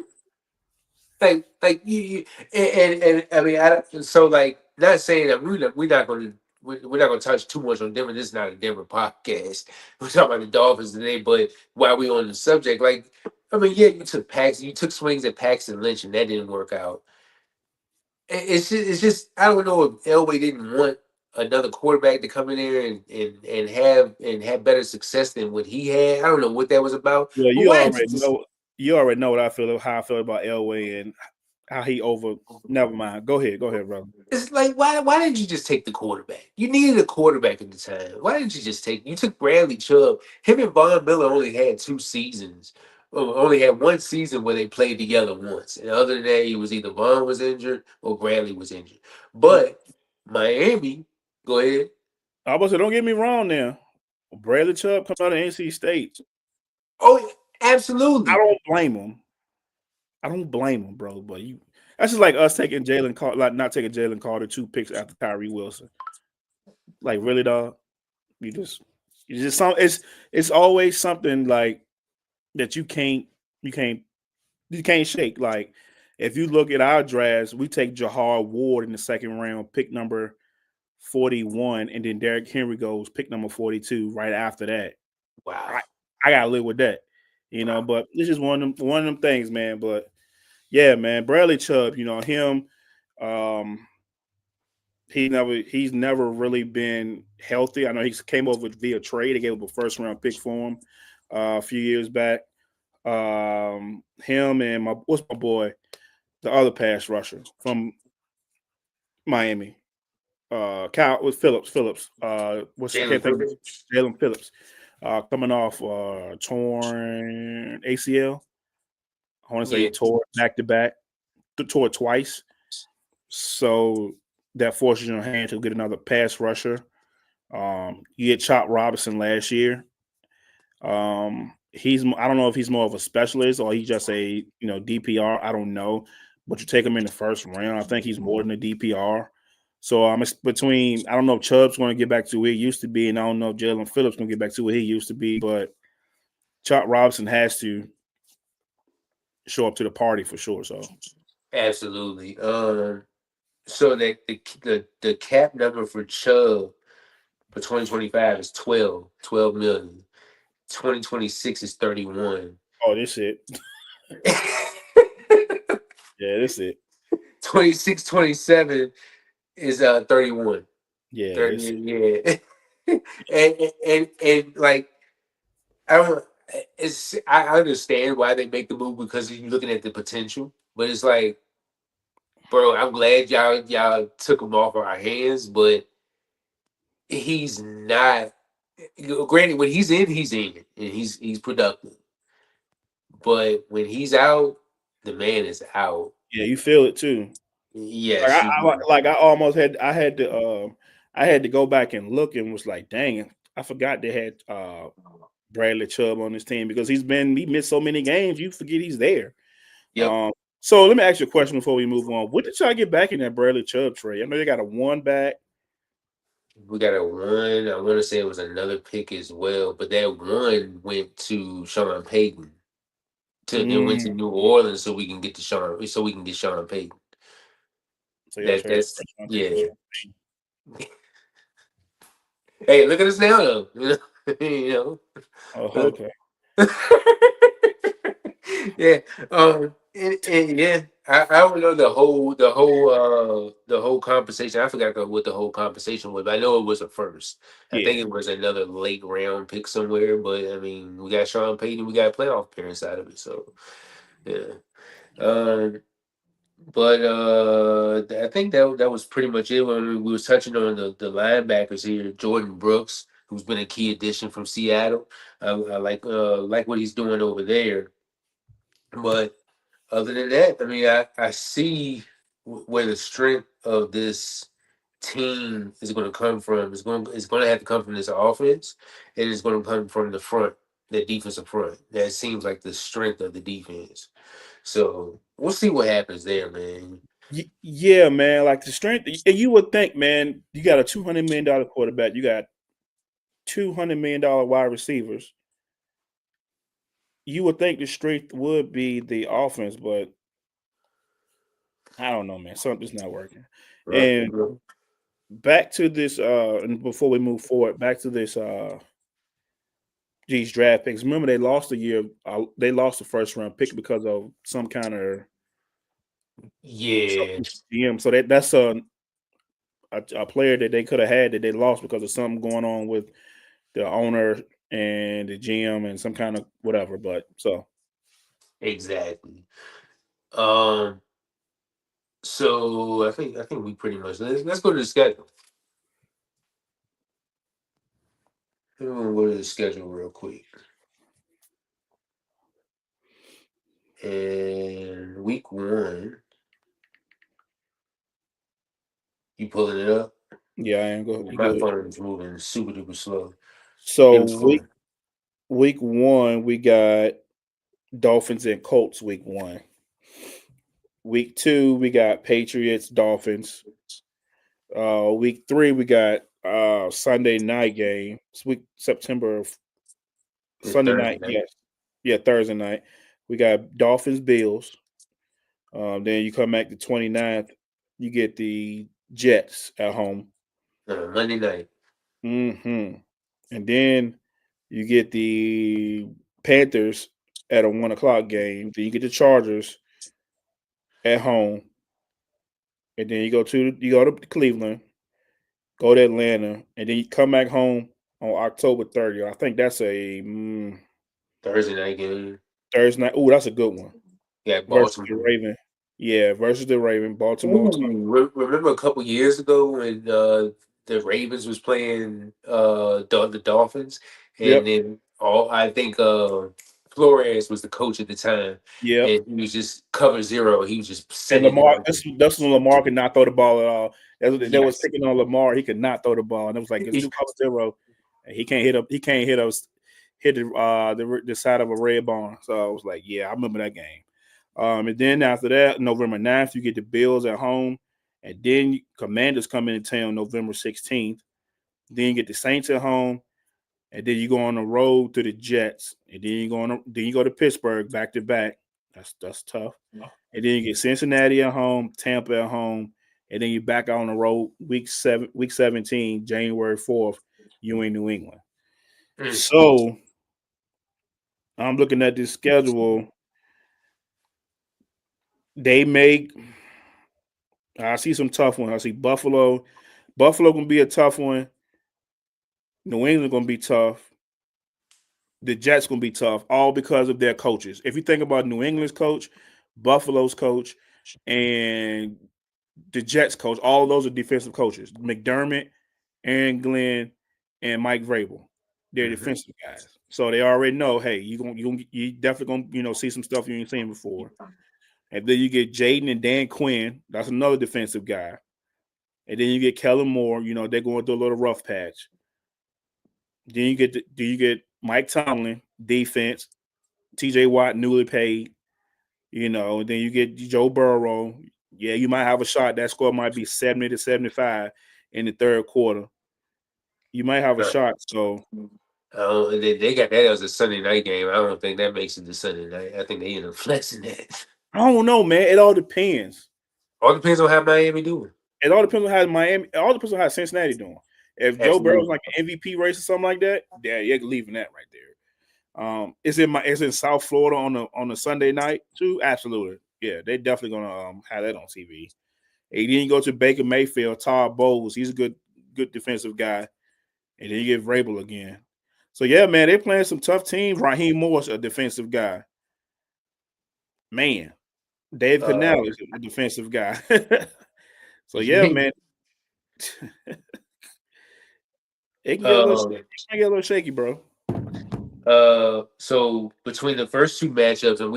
[SPEAKER 2] Like you and I mean, so like, not saying that we're not going to we're not going to touch too much on Denver. This is not a Denver podcast. We're talking about the Dolphins today. But while we on the subject, like, I mean, yeah, you took swings at Paxton Lynch, and that didn't work out. It's just I don't know if Elway didn't want another quarterback to come in there and have better success than what he had. I don't know what that was about.
[SPEAKER 3] Well,
[SPEAKER 2] But why did you just
[SPEAKER 3] you already know what I feel how I feel about Elway and how he over. Never mind. Go ahead, brother.
[SPEAKER 2] it's like why didn't you just take the quarterback? You needed a quarterback at the time. Why didn't you just take you took Bradley Chubb? Him and Von Miller only had 2 seasons. Only had 1 season where they played together once. And other than that, he was either Von was injured or Bradley was injured. But Miami, go ahead.
[SPEAKER 3] I was say, don't get me wrong now. Bradley Chubb comes out of NC State.
[SPEAKER 2] Oh,
[SPEAKER 3] I
[SPEAKER 2] absolutely.
[SPEAKER 3] don't blame him. I don't blame him, bro. But that's just like us taking Jalen Carter, like not taking Jalen Carter 2 picks after Tyree Wilson. Like really, dog. You just it's always something like that you can't shake. Like if you look at our drafts, we take Jahar Ward in the second round, pick number 41, and then Derrick Henry goes pick number 42 right after that.
[SPEAKER 2] Wow.
[SPEAKER 3] I gotta live with that,
[SPEAKER 2] Wow.
[SPEAKER 3] But this is one of them things, man. But yeah, man, Bradley Chubb, him, he's never really been healthy. I know he came over via trade. They gave him a first round pick for him a few years back. Him and what's my boy, the other pass rusher from Miami, Kyle with Phillips. I can't think of Jalen Phillips, coming off torn ACL. I want to say
[SPEAKER 2] Yeah.
[SPEAKER 3] he tore back to back, tore twice. So that forces your hand to get another pass rusher. You get Chop Robinson last year. I don't know if he's more of a specialist or he's just a DPR. I don't know, but you take him in the first round. I think he's more than a DPR. So it's between. I don't know if Chubb's going to get back to where he used to be, and I don't know if Jalen Phillips going to get back to where he used to be. But Chop Robinson has to show up to the party for sure. So
[SPEAKER 2] Absolutely. So that the cap number for Chubb for 2025 is 12 million. 2026 is 31.
[SPEAKER 3] oh, this it. Yeah, this it.
[SPEAKER 2] 26, 27 is 31.
[SPEAKER 3] Yeah,
[SPEAKER 2] 30, yeah. and like I don't I understand why they make the move because you're looking at the potential, but it's like, bro, I'm glad y'all took him off our hands, but he's not. Granted, when he's in, and he's productive. But when he's out, the man is out.
[SPEAKER 3] yeah, you feel it too.
[SPEAKER 2] Yes, you do.
[SPEAKER 3] I almost I had to go back and look and was like, dang, I forgot they had Bradley Chubb on this team because he missed so many games. You forget he's there.
[SPEAKER 2] Yep.
[SPEAKER 3] So let me ask you a question before we move on. What did y'all get back in that Bradley Chubb trade? I know they got a 1 back.
[SPEAKER 2] We got a 1. I want to say it was another pick as well, but that 1 went to Sean Payton. It went to New Orleans so we can get Sean Payton.
[SPEAKER 3] So y'all traded
[SPEAKER 2] That's
[SPEAKER 3] first round pick for
[SPEAKER 2] yeah.
[SPEAKER 3] Sean Payton.
[SPEAKER 2] Hey, look at us now though. You know.
[SPEAKER 3] Oh, okay.
[SPEAKER 2] Yeah. And yeah, I don't know the whole compensation. I forgot what the whole compensation was, but I know it was a first. I think
[SPEAKER 3] Yeah.
[SPEAKER 2] it was another late round pick somewhere, but I mean, we got Sean Payton, we got a playoff appearance out of it, so yeah. Um, but I think that was pretty much it. When we was touching on the linebackers here, Jordan Brooks, who's been a key addition from Seattle. I like what he's doing over there. But other than that, I mean, I see where the strength of this team is going to come from. It's going to have to come from this offense, and it's going to come from the front, the defensive front. That seems like the strength of the defense. So we'll see what happens there, man.
[SPEAKER 3] Yeah, man. Like the strength, you would think, man, you got a $200 million quarterback, you got $200 million wide receivers. You would think the strength would be the offense, but I don't know, man. Something's not working.
[SPEAKER 2] Right.
[SPEAKER 3] And back to this. And before we move forward, back to this. These draft picks. Remember, they lost a year. They lost the first round pick because of some kind of
[SPEAKER 2] Yeah,
[SPEAKER 3] GM. So that's a player that they could have had that they lost because of something going on with the owner and the GM and some kind of whatever. But so
[SPEAKER 2] exactly. So I think we pretty much let's go to the schedule. We're gonna go to the schedule real quick. And week 1, you pulling it up?
[SPEAKER 3] yeah, I am
[SPEAKER 2] Yeah,
[SPEAKER 3] you
[SPEAKER 2] my
[SPEAKER 3] good.
[SPEAKER 2] phone is moving super duper slow. It
[SPEAKER 3] So
[SPEAKER 2] was fun.
[SPEAKER 3] week 1 we got Dolphins and Colts. Week 1. Week 2 we got Patriots Dolphins. Week 3 we got Sunday night game. It's week September
[SPEAKER 2] It's
[SPEAKER 3] Sunday
[SPEAKER 2] Thursday
[SPEAKER 3] night.
[SPEAKER 2] night.
[SPEAKER 3] Yes, yeah, Thursday night. We got Dolphins Bills. Then you come back the 29th. You get the Jets at home.
[SPEAKER 2] Monday night.
[SPEAKER 3] hmm And then you get the Panthers at a 1 o'clock game. Then you get the Chargers at home. And then you go to Cleveland, go to Atlanta, and then you come back home on October 30th. I think that's a
[SPEAKER 2] Thursday night game.
[SPEAKER 3] Thursday night. Oh, that's a good one.
[SPEAKER 2] Yeah,
[SPEAKER 3] Versus the
[SPEAKER 2] Baltimore.
[SPEAKER 3] Raven. Yeah, versus the Raven. Baltimore.
[SPEAKER 2] Ooh, remember a couple years ago when the Ravens was playing the Dolphins, and
[SPEAKER 3] Yep.
[SPEAKER 2] then I think Flores was the coach at the time,
[SPEAKER 3] Yep.
[SPEAKER 2] and he was just cover zero. He was just
[SPEAKER 3] And
[SPEAKER 2] sending
[SPEAKER 3] Lamar,
[SPEAKER 2] them.
[SPEAKER 3] that's when Lamar could not throw the ball at all. They was
[SPEAKER 2] Yes.
[SPEAKER 3] picking on Lamar. He could not throw the ball, and it was like it's 2-0, and he can't hit up. He can't hit the side of a red barn. So I was like, yeah, I remember that game. And then after that, November 9th, you get the Bills at home, and then Commanders come into town November 16th. Then you get the Saints at home, and then you go on the road to the Jets, and then you go to Pittsburgh back to back. That's tough. And then you get Cincinnati at home, Tampa at home, and then you back out on the road week 17, January 4th, you in New England.
[SPEAKER 2] Mm.
[SPEAKER 3] So I'm looking at this schedule. They make I see some tough ones. I see Buffalo. Buffalo gonna be a tough one. New England gonna be tough. The Jets gonna be tough, all because of their coaches. If you think about New England's coach, Buffalo's coach, and the Jets coach, all of those are defensive coaches. McDermott, Aaron Glenn, and Mike Vrabel. They're
[SPEAKER 2] Mhm.
[SPEAKER 3] defensive guys. So they already know, hey, you definitely gonna see some stuff you ain't seen before. And then you get Jaden and Dan Quinn, that's another defensive guy. And then you get Kellen Moore, they're going through a little rough patch. Then you get Mike Tomlin, defense, TJ Watt, newly paid, then you get Joe Burrow. Yeah, you might have a shot. That score might be 70 to 75 in the third quarter. You might have a
[SPEAKER 2] Right.
[SPEAKER 3] shot. So
[SPEAKER 2] And they got that as a Sunday night game. I don't think that makes it the Sunday night. I think they end up flexing that.
[SPEAKER 3] I don't know, man. It all depends.
[SPEAKER 2] All depends on how Miami doing.
[SPEAKER 3] It all depends on how Miami. It all depends on how Cincinnati doing. If Joe Burrow's
[SPEAKER 2] Absolutely.
[SPEAKER 3] like an MVP race or something like that, yeah, you're leaving that right there. It's in South Florida on a Sunday night too. Absolutely, yeah. They definitely gonna have that on TV. And then you go to Baker Mayfield, Todd Bowles. He's a good defensive guy. And then you get Vrabel again. So yeah, man, they're playing some tough teams. Raheem Moore's a defensive guy. Man, Dave
[SPEAKER 2] Uh,
[SPEAKER 3] Cannell is a defensive guy. So yeah, man, it can get a little
[SPEAKER 2] um,
[SPEAKER 3] shaky. It can get a little shaky, bro.
[SPEAKER 2] so between the first two matchups, and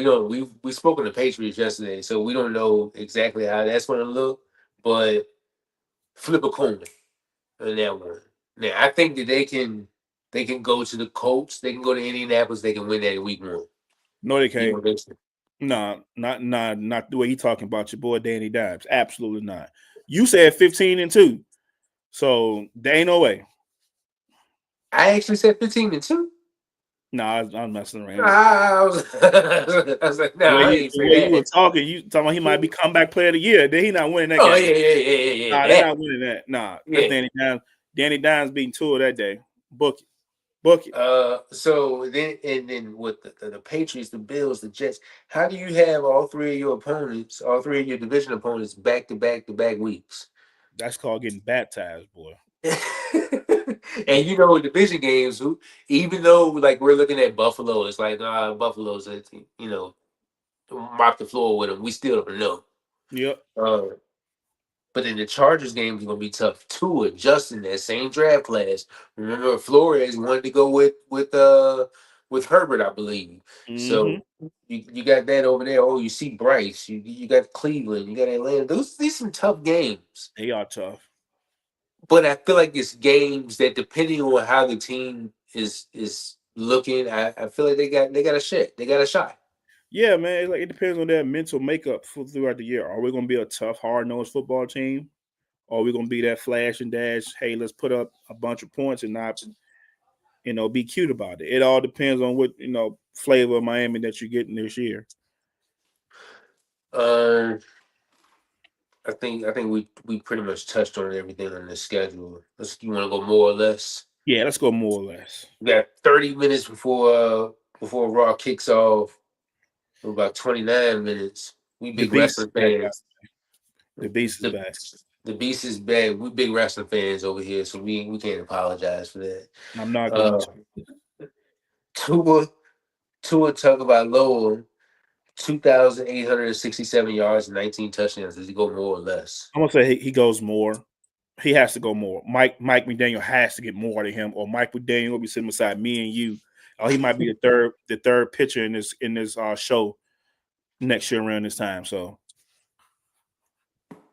[SPEAKER 2] we spoke on the Patriots yesterday, so we don't know exactly how that's going to look, but flip a coin on that one. Now I think that they can go to the Colts, they can go to Indianapolis, they can win that in week 1.
[SPEAKER 3] No, they
[SPEAKER 2] You
[SPEAKER 3] can't.
[SPEAKER 2] know, they-
[SPEAKER 3] Nah, not the way you talking about your boy Danny Dimes. Absolutely not. You said 15-2, so there ain't no way.
[SPEAKER 2] I actually said 15-2.
[SPEAKER 3] I'm messing around.
[SPEAKER 2] I was like, nah, I ain't
[SPEAKER 3] The
[SPEAKER 2] say
[SPEAKER 3] way you were
[SPEAKER 2] that.
[SPEAKER 3] talking, you talking about he might be comeback player of the year. Then he not winning that
[SPEAKER 2] Oh,
[SPEAKER 3] game.
[SPEAKER 2] yeah.
[SPEAKER 3] Nah, they're
[SPEAKER 2] That.
[SPEAKER 3] not winning that. Nah, that's
[SPEAKER 2] Yeah.
[SPEAKER 3] Danny Dimes beating Tua that day. Book it. Book it.
[SPEAKER 2] So then with the Patriots, the Bills, the Jets, how do you have all three of your division opponents back to back weeks?
[SPEAKER 3] That's called getting baptized, boy.
[SPEAKER 2] And division games, even though like we're looking at Buffalo, it's like Buffalo's mop the floor with them. We still don't know.
[SPEAKER 3] Yep.
[SPEAKER 2] But in the Chargers game, it's gonna be tough too. Adjusting that same draft class. Remember, Flores wanted to go with Herbert, I believe.
[SPEAKER 3] Mm-hmm.
[SPEAKER 2] So you got that over there. Oh, you see Bryce. You got Cleveland. You got Atlanta. These some tough games.
[SPEAKER 3] They are tough.
[SPEAKER 2] But I feel like it's games that, depending on how the team is looking, I feel like they got a shot. They got a shot.
[SPEAKER 3] Yeah, man. It depends on their mental makeup throughout the year. Are we going to be a tough, hard-nosed football team? Or are we going to be that flash and dash? Hey, let's put up a bunch of points and not, be cute about it. It all depends on what flavor of Miami that you're getting this year.
[SPEAKER 2] I think we pretty much touched on everything on the schedule. You want to go more or less?
[SPEAKER 3] Yeah, let's go more or less.
[SPEAKER 2] We got 30 minutes before Raw kicks off. About 29 minutes. We
[SPEAKER 3] The
[SPEAKER 2] big
[SPEAKER 3] beast is
[SPEAKER 2] wrestling
[SPEAKER 3] back.
[SPEAKER 2] fans.
[SPEAKER 3] The beast is back.
[SPEAKER 2] The beast is back. We big wrestling fans over here, so we can't apologize for that.
[SPEAKER 3] I'm not going to.
[SPEAKER 2] Tua Tagovailoa, 2,867 yards and 19 touchdowns. Does he go more or less?
[SPEAKER 3] I'm going to say he goes more. He has to go more. Mike McDaniel has to get more than him, or Mike McDaniel will be sitting beside me and you. Or he might be the third pitcher in this show next year around this time. So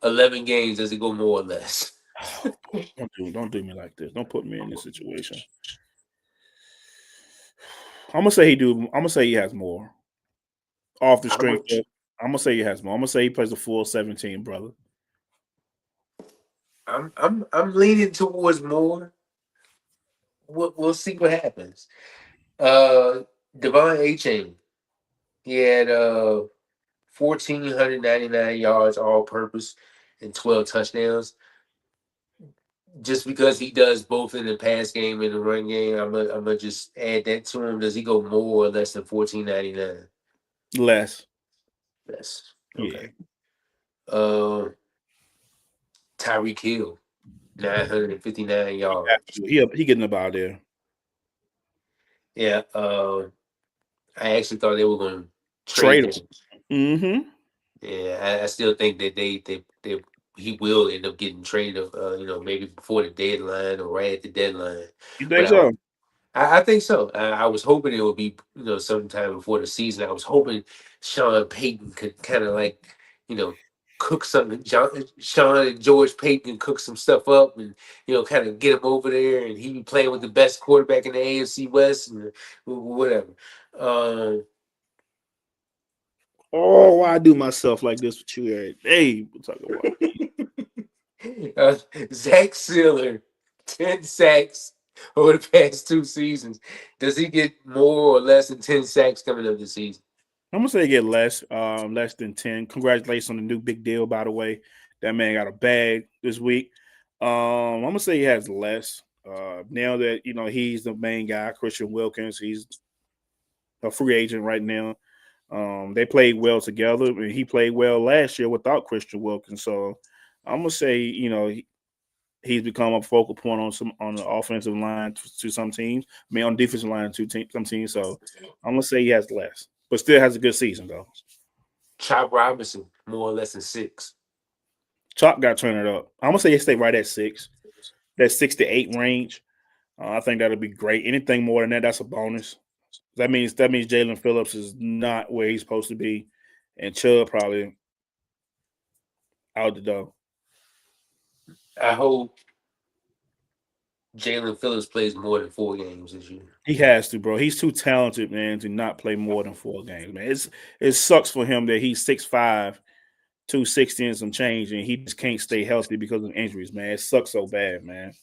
[SPEAKER 2] 11 games. Does it go more or less?
[SPEAKER 3] Don't do me like this. Don't put me in this situation. I'm gonna say he has more. Off the strength. I'm gonna say he has more. I'm gonna say he plays the full 17, brother.
[SPEAKER 2] I'm leaning towards more. We'll see what happens. Devon A-Chain, he had 1,499 yards all purpose and 12 touchdowns. Just because he does both in the pass game and the run game, I'm gonna just add that to him. Does he go more or less than 1,499?
[SPEAKER 3] Less.
[SPEAKER 2] Less.
[SPEAKER 3] Yeah.
[SPEAKER 2] Okay. Tyreek Hill, 959 yards.
[SPEAKER 3] He getting up out there.
[SPEAKER 2] Yeah. I actually thought they were going to
[SPEAKER 3] Trade
[SPEAKER 2] him.
[SPEAKER 3] Mm-hmm.
[SPEAKER 2] Yeah, I still think that he will end up getting traded. Maybe before the deadline or right at the deadline.
[SPEAKER 3] You think so?
[SPEAKER 2] I think so. I was hoping it would be sometime before the season. I was hoping Sean Payton could kind of cook something. Sean and George Payton cook some stuff up and kind of get him over there, and he be playing with the best quarterback in the AFC West and whatever.
[SPEAKER 3] Oh, why I do myself like this with you every day? We'll talk
[SPEAKER 2] about Zach Sealer, 10 sacks over the past 2 seasons. Does he get more or less than 10 sacks coming up this season?
[SPEAKER 3] I'm gonna say he get less than 10. Congratulations on the new big deal, by the way. That man got a bag this week. I'm gonna say he has less. Now that he's the main guy, Christian Wilkins, he's a free agent right now. They played well together, and he played well last year without Christian Wilkins. So I'm gonna say, he's become a focal point on the offensive line to some teams. I mean, on the defensive line to some teams. So I'm gonna say he has less, but still has a good season though.
[SPEAKER 2] Chop Robinson, more or less than 6.
[SPEAKER 3] Chop got to turn it up. I'm gonna say he stay right at 6, that 6 to 8 range. I think that'll be great. Anything more than that, that's a bonus. That means Jalen Phillips is not where he's supposed to be, and Chubb probably out the door.
[SPEAKER 2] I hope Jalen Phillips plays more than 4 games this year.
[SPEAKER 3] He has to, bro. He's too talented, man, to not play more than 4 games, man. It sucks for him that he's 6'5", 260 and some change, and he just can't stay healthy because of injuries, man. It sucks so bad, man.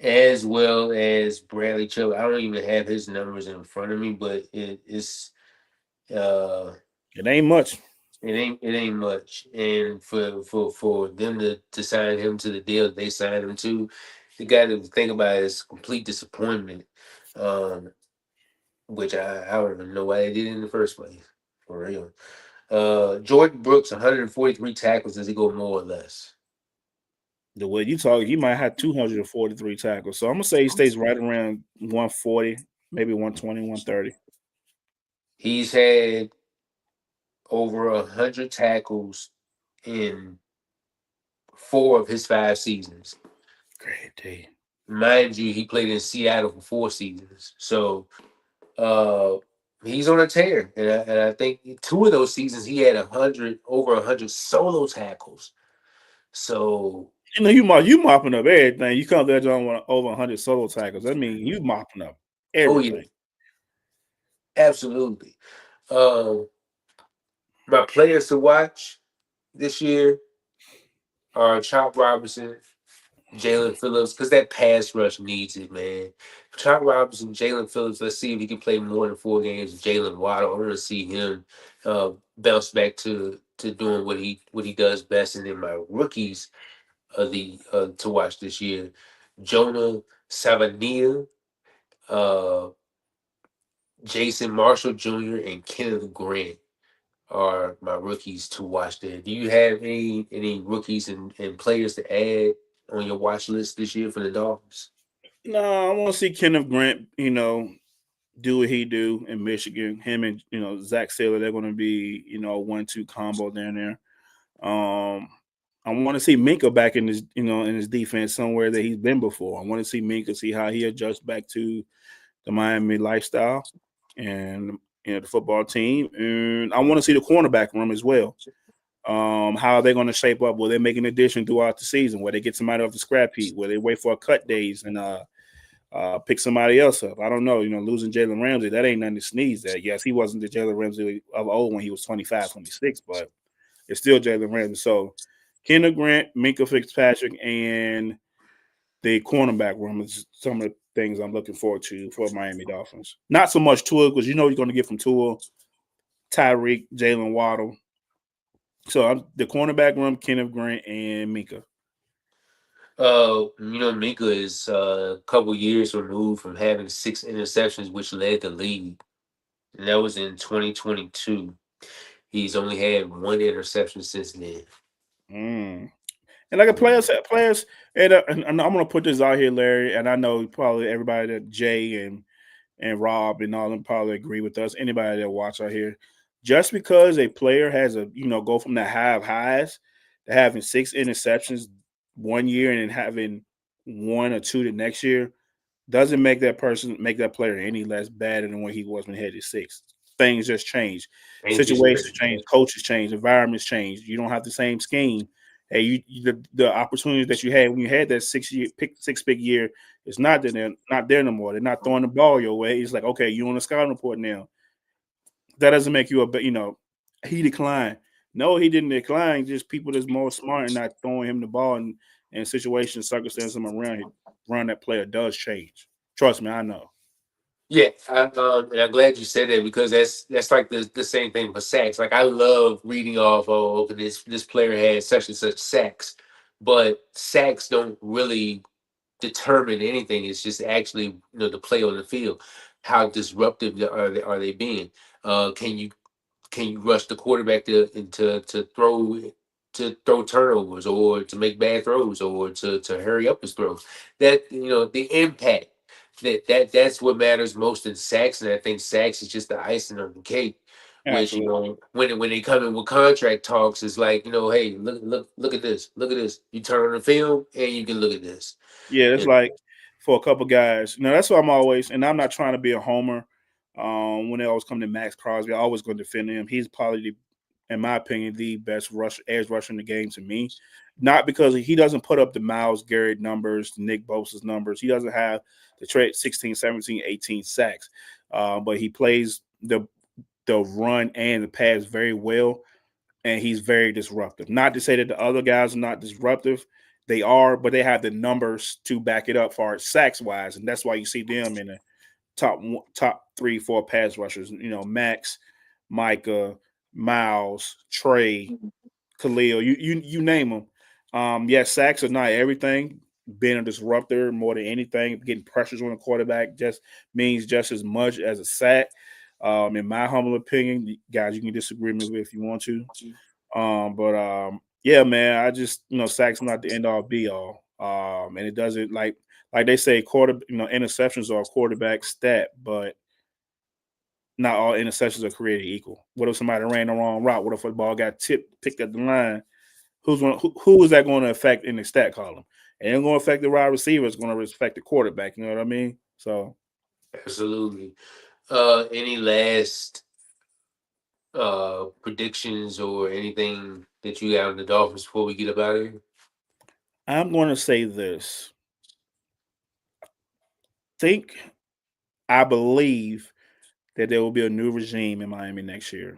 [SPEAKER 2] as well as Bradley Chubb. I don't even have his numbers in front of me, but it's uh
[SPEAKER 3] It ain't much.
[SPEAKER 2] it ain't much. And for them to sign him to the deal that they signed him to, you got to think about it as complete disappointment. Um, which I don't even know why they did it in the first place. For real. Jordan Brooks, 143 tackles. Does he go more or less?
[SPEAKER 3] The way you talk, he might have 243 tackles. So I'm gonna say he stays right around 140, maybe 120, 130.
[SPEAKER 2] He's had over 100 tackles in 4 of his 5 seasons.
[SPEAKER 3] Great day.
[SPEAKER 2] Mind you, he played in Seattle for 4 seasons. So uh, he's on a tear. And I think 2 of those seasons he had over 100 solo tackles. So
[SPEAKER 3] You know, you mopping up everything. You come there doing over 100 solo tackles. I mean, you mopping up
[SPEAKER 2] oh yeah,
[SPEAKER 3] everything.
[SPEAKER 2] absolutely. Um, my players to watch this year are Chop Robinson, Jalen Phillips, because that pass rush needs it, man. Chop Robinson, Jalen Phillips. Let's see if he can play more than 4 games. Jalen Waddle. I want to see him bounce back to doing what he does best. And then my rookies of the to watch this year, Jonah Savania, uh, Jason Marshall Jr., and Kenneth Grant are my rookies to watch there. Do you have any rookies and players to add on your watch list this year for the Dolphins?
[SPEAKER 3] No, I want to see Kenneth Grant, do what he do in Michigan. Him and Zach Saylor, they're going to be a 1-2 combo down there. I want to see Minka back in his defense somewhere that he's been before. I want to see Minka, see how he adjusts back to the Miami lifestyle and the football team. And I want to see the cornerback room as well. How are they going to shape up? Will they make an addition throughout the season? Will they get somebody off the scrap heap? Will they wait for a cut days and pick somebody else up? I don't know. Losing Jalen Ramsey, that ain't nothing to sneeze at. Yes, he wasn't the Jalen Ramsey of old when he was 25, 26, but it's still Jalen Ramsey. So Kendall Grant, Minka Fitzpatrick, and the cornerback room is some of the things I'm looking forward to for Miami Dolphins. Not so much Tua, because you're going to get from Tua, Tyreek, Jalen Waddle. So the cornerback room, Kenneth Grant and Minka.
[SPEAKER 2] Minka is a couple years removed from having 6 interceptions, which led the league, and that was in 2022. He's only had 1 interception since then.
[SPEAKER 3] Mm. And like a players, and I'm gonna put this out here, Larry, and I know probably everybody that Jay and Rob and all them probably agree with us. Anybody that watch out here, just because a player has go from the high of highs to having 6 interceptions one year and then having 1 or 2 the next year doesn't make that player any less bad than when he was when he had his 6. Things just change,
[SPEAKER 2] Ain't just
[SPEAKER 3] situations change, coaches change, environments change. You don't have the same scheme. Hey, the opportunities that you had when you had that 6 pick year, it's not that they're not there no more. They're not throwing the ball your way. It's like, okay, you on the scouting report now. That doesn't make you he declined. No, he didn't decline. Just people that's more smart and not throwing him the ball and situations, circumstances around that player does change. Trust me, I know.
[SPEAKER 2] Yeah, and I'm glad you said that because that's like the same thing for sacks. Like I love reading off, oh, okay, this player had such and such sacks, but sacks don't really determine anything. It's just actually the play on the field. How disruptive are they being? Can you rush the quarterback to throw turnovers or to make bad throws or to hurry up his throws? That the impact that's what matters most in sacks, and I think sacks is just the icing on the cake. Which
[SPEAKER 3] Absolutely.
[SPEAKER 2] when they come in with contract talks, it's like hey, look at this, look at this. You turn on the film and you can look at this.
[SPEAKER 3] Yeah, it's
[SPEAKER 2] And
[SPEAKER 3] like for a couple guys. That's why I'm always, and I'm not trying to be a homer. When they always come to Max Crosby, I always going to defend him. He's probably in my opinion, the best edge rusher in the game to me. Not because he doesn't put up the Myles Garrett numbers, the Nick Bosa's numbers. He doesn't have the trade 16, 17, 18 sacks. But he plays the run and the pass very well, and he's very disruptive. Not to say that the other guys are not disruptive. They are, but they have the numbers to back it up far as sacks wise, and that's why you see them in the top 3, 4 pass rushers. Max, Micah, Miles, Trey, Khalil. You name them. Yes, sacks are not everything. Being a disruptor more than anything, getting pressures on the quarterback just means just as much as a sack. In my humble opinion, guys, you can disagree with me if you want to. But yeah, man, I just sacks not the end all be all. And it doesn't like they say interceptions are a quarterback stat, but not all interceptions are created equal. What if somebody ran the wrong route? What if a ball got picked at the line? Who is that going to affect in the stat column? It ain't going to affect the wide receiver. It's going to affect the quarterback. You know what I mean? So
[SPEAKER 2] Absolutely. Any last predictions or anything that you got on the Dolphins before we get up out of here?
[SPEAKER 3] I'm going to say this. I believe that there will be a new regime in Miami next year.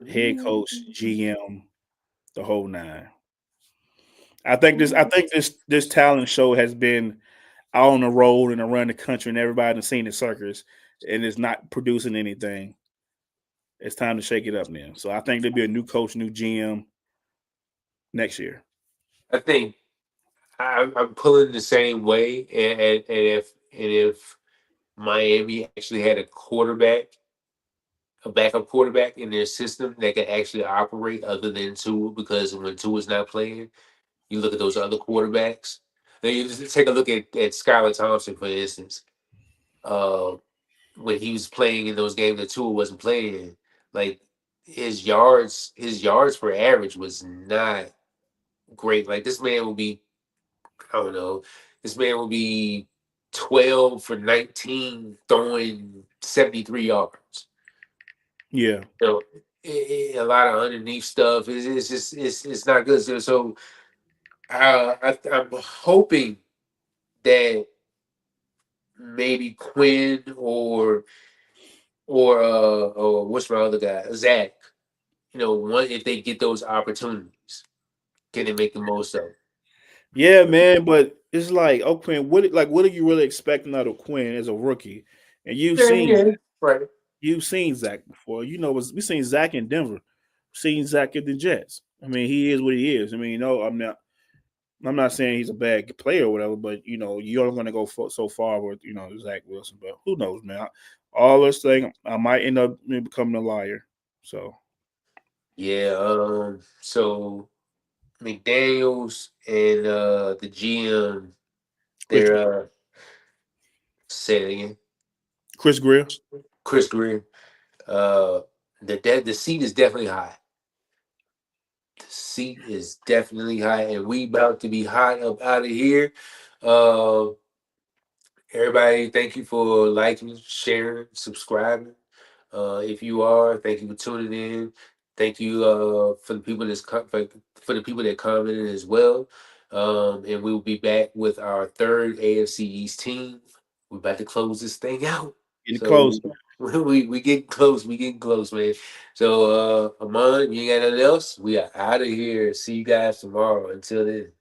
[SPEAKER 3] Head coach, GM, the whole nine. I think this talent show has been out on the road and around the country, and everybody has seen the circus, and it's not producing anything. It's time to shake it up now. So I think there'll be a new coach, new GM next year.
[SPEAKER 2] I think I'm pulling the same way, and if Miami actually had a backup quarterback in their system that could actually operate other than Tua, because when Tua's not playing, you look at those other quarterbacks. Then you just take a look at Skylar Thompson, for instance. Uh, when he was playing in those games that Tua wasn't playing in, like his yards per average was not great. Like this man will be, I don't know, this man will be 12 for 19 throwing 73 yards.
[SPEAKER 3] Yeah.
[SPEAKER 2] So a lot of underneath stuff. It's just it's not good. So I'm hoping that maybe Quinn or what's my other guy, Zach. One, if they get those opportunities, can they make the most of it?
[SPEAKER 3] Yeah, man, but it's like, oh, Quinn, what are you really expecting out of Quinn as a rookie? And
[SPEAKER 2] Yeah, yeah, right.
[SPEAKER 3] you've seen Zach before. We've seen Zach in Denver, seen Zach in the Jets. I mean, he is what he is. I mean, I'm not saying he's a bad player or whatever, but you're only going to go so far with Zach Wilson. But who knows, man? All this thing, I might end up becoming a liar. So
[SPEAKER 2] Yeah. So McDaniels and the GM,
[SPEAKER 3] Chris
[SPEAKER 2] they're say it again.
[SPEAKER 3] Chris Greer.
[SPEAKER 2] Chris Greer. Uh, the seat is definitely high. The seat is definitely high, and we about to be hot up out of here. Uh, Everybody, thank you for liking, sharing, subscribing. If you are, thank you for tuning in. Thank you for the people for the people that commented as well. And we will be back with our third AFC East team. We're about to close this thing out.
[SPEAKER 3] Getting
[SPEAKER 2] So
[SPEAKER 3] close.
[SPEAKER 2] we getting close. We getting close, man. So Amon, you ain't got nothing else? We are out of here. See you guys tomorrow. Until then.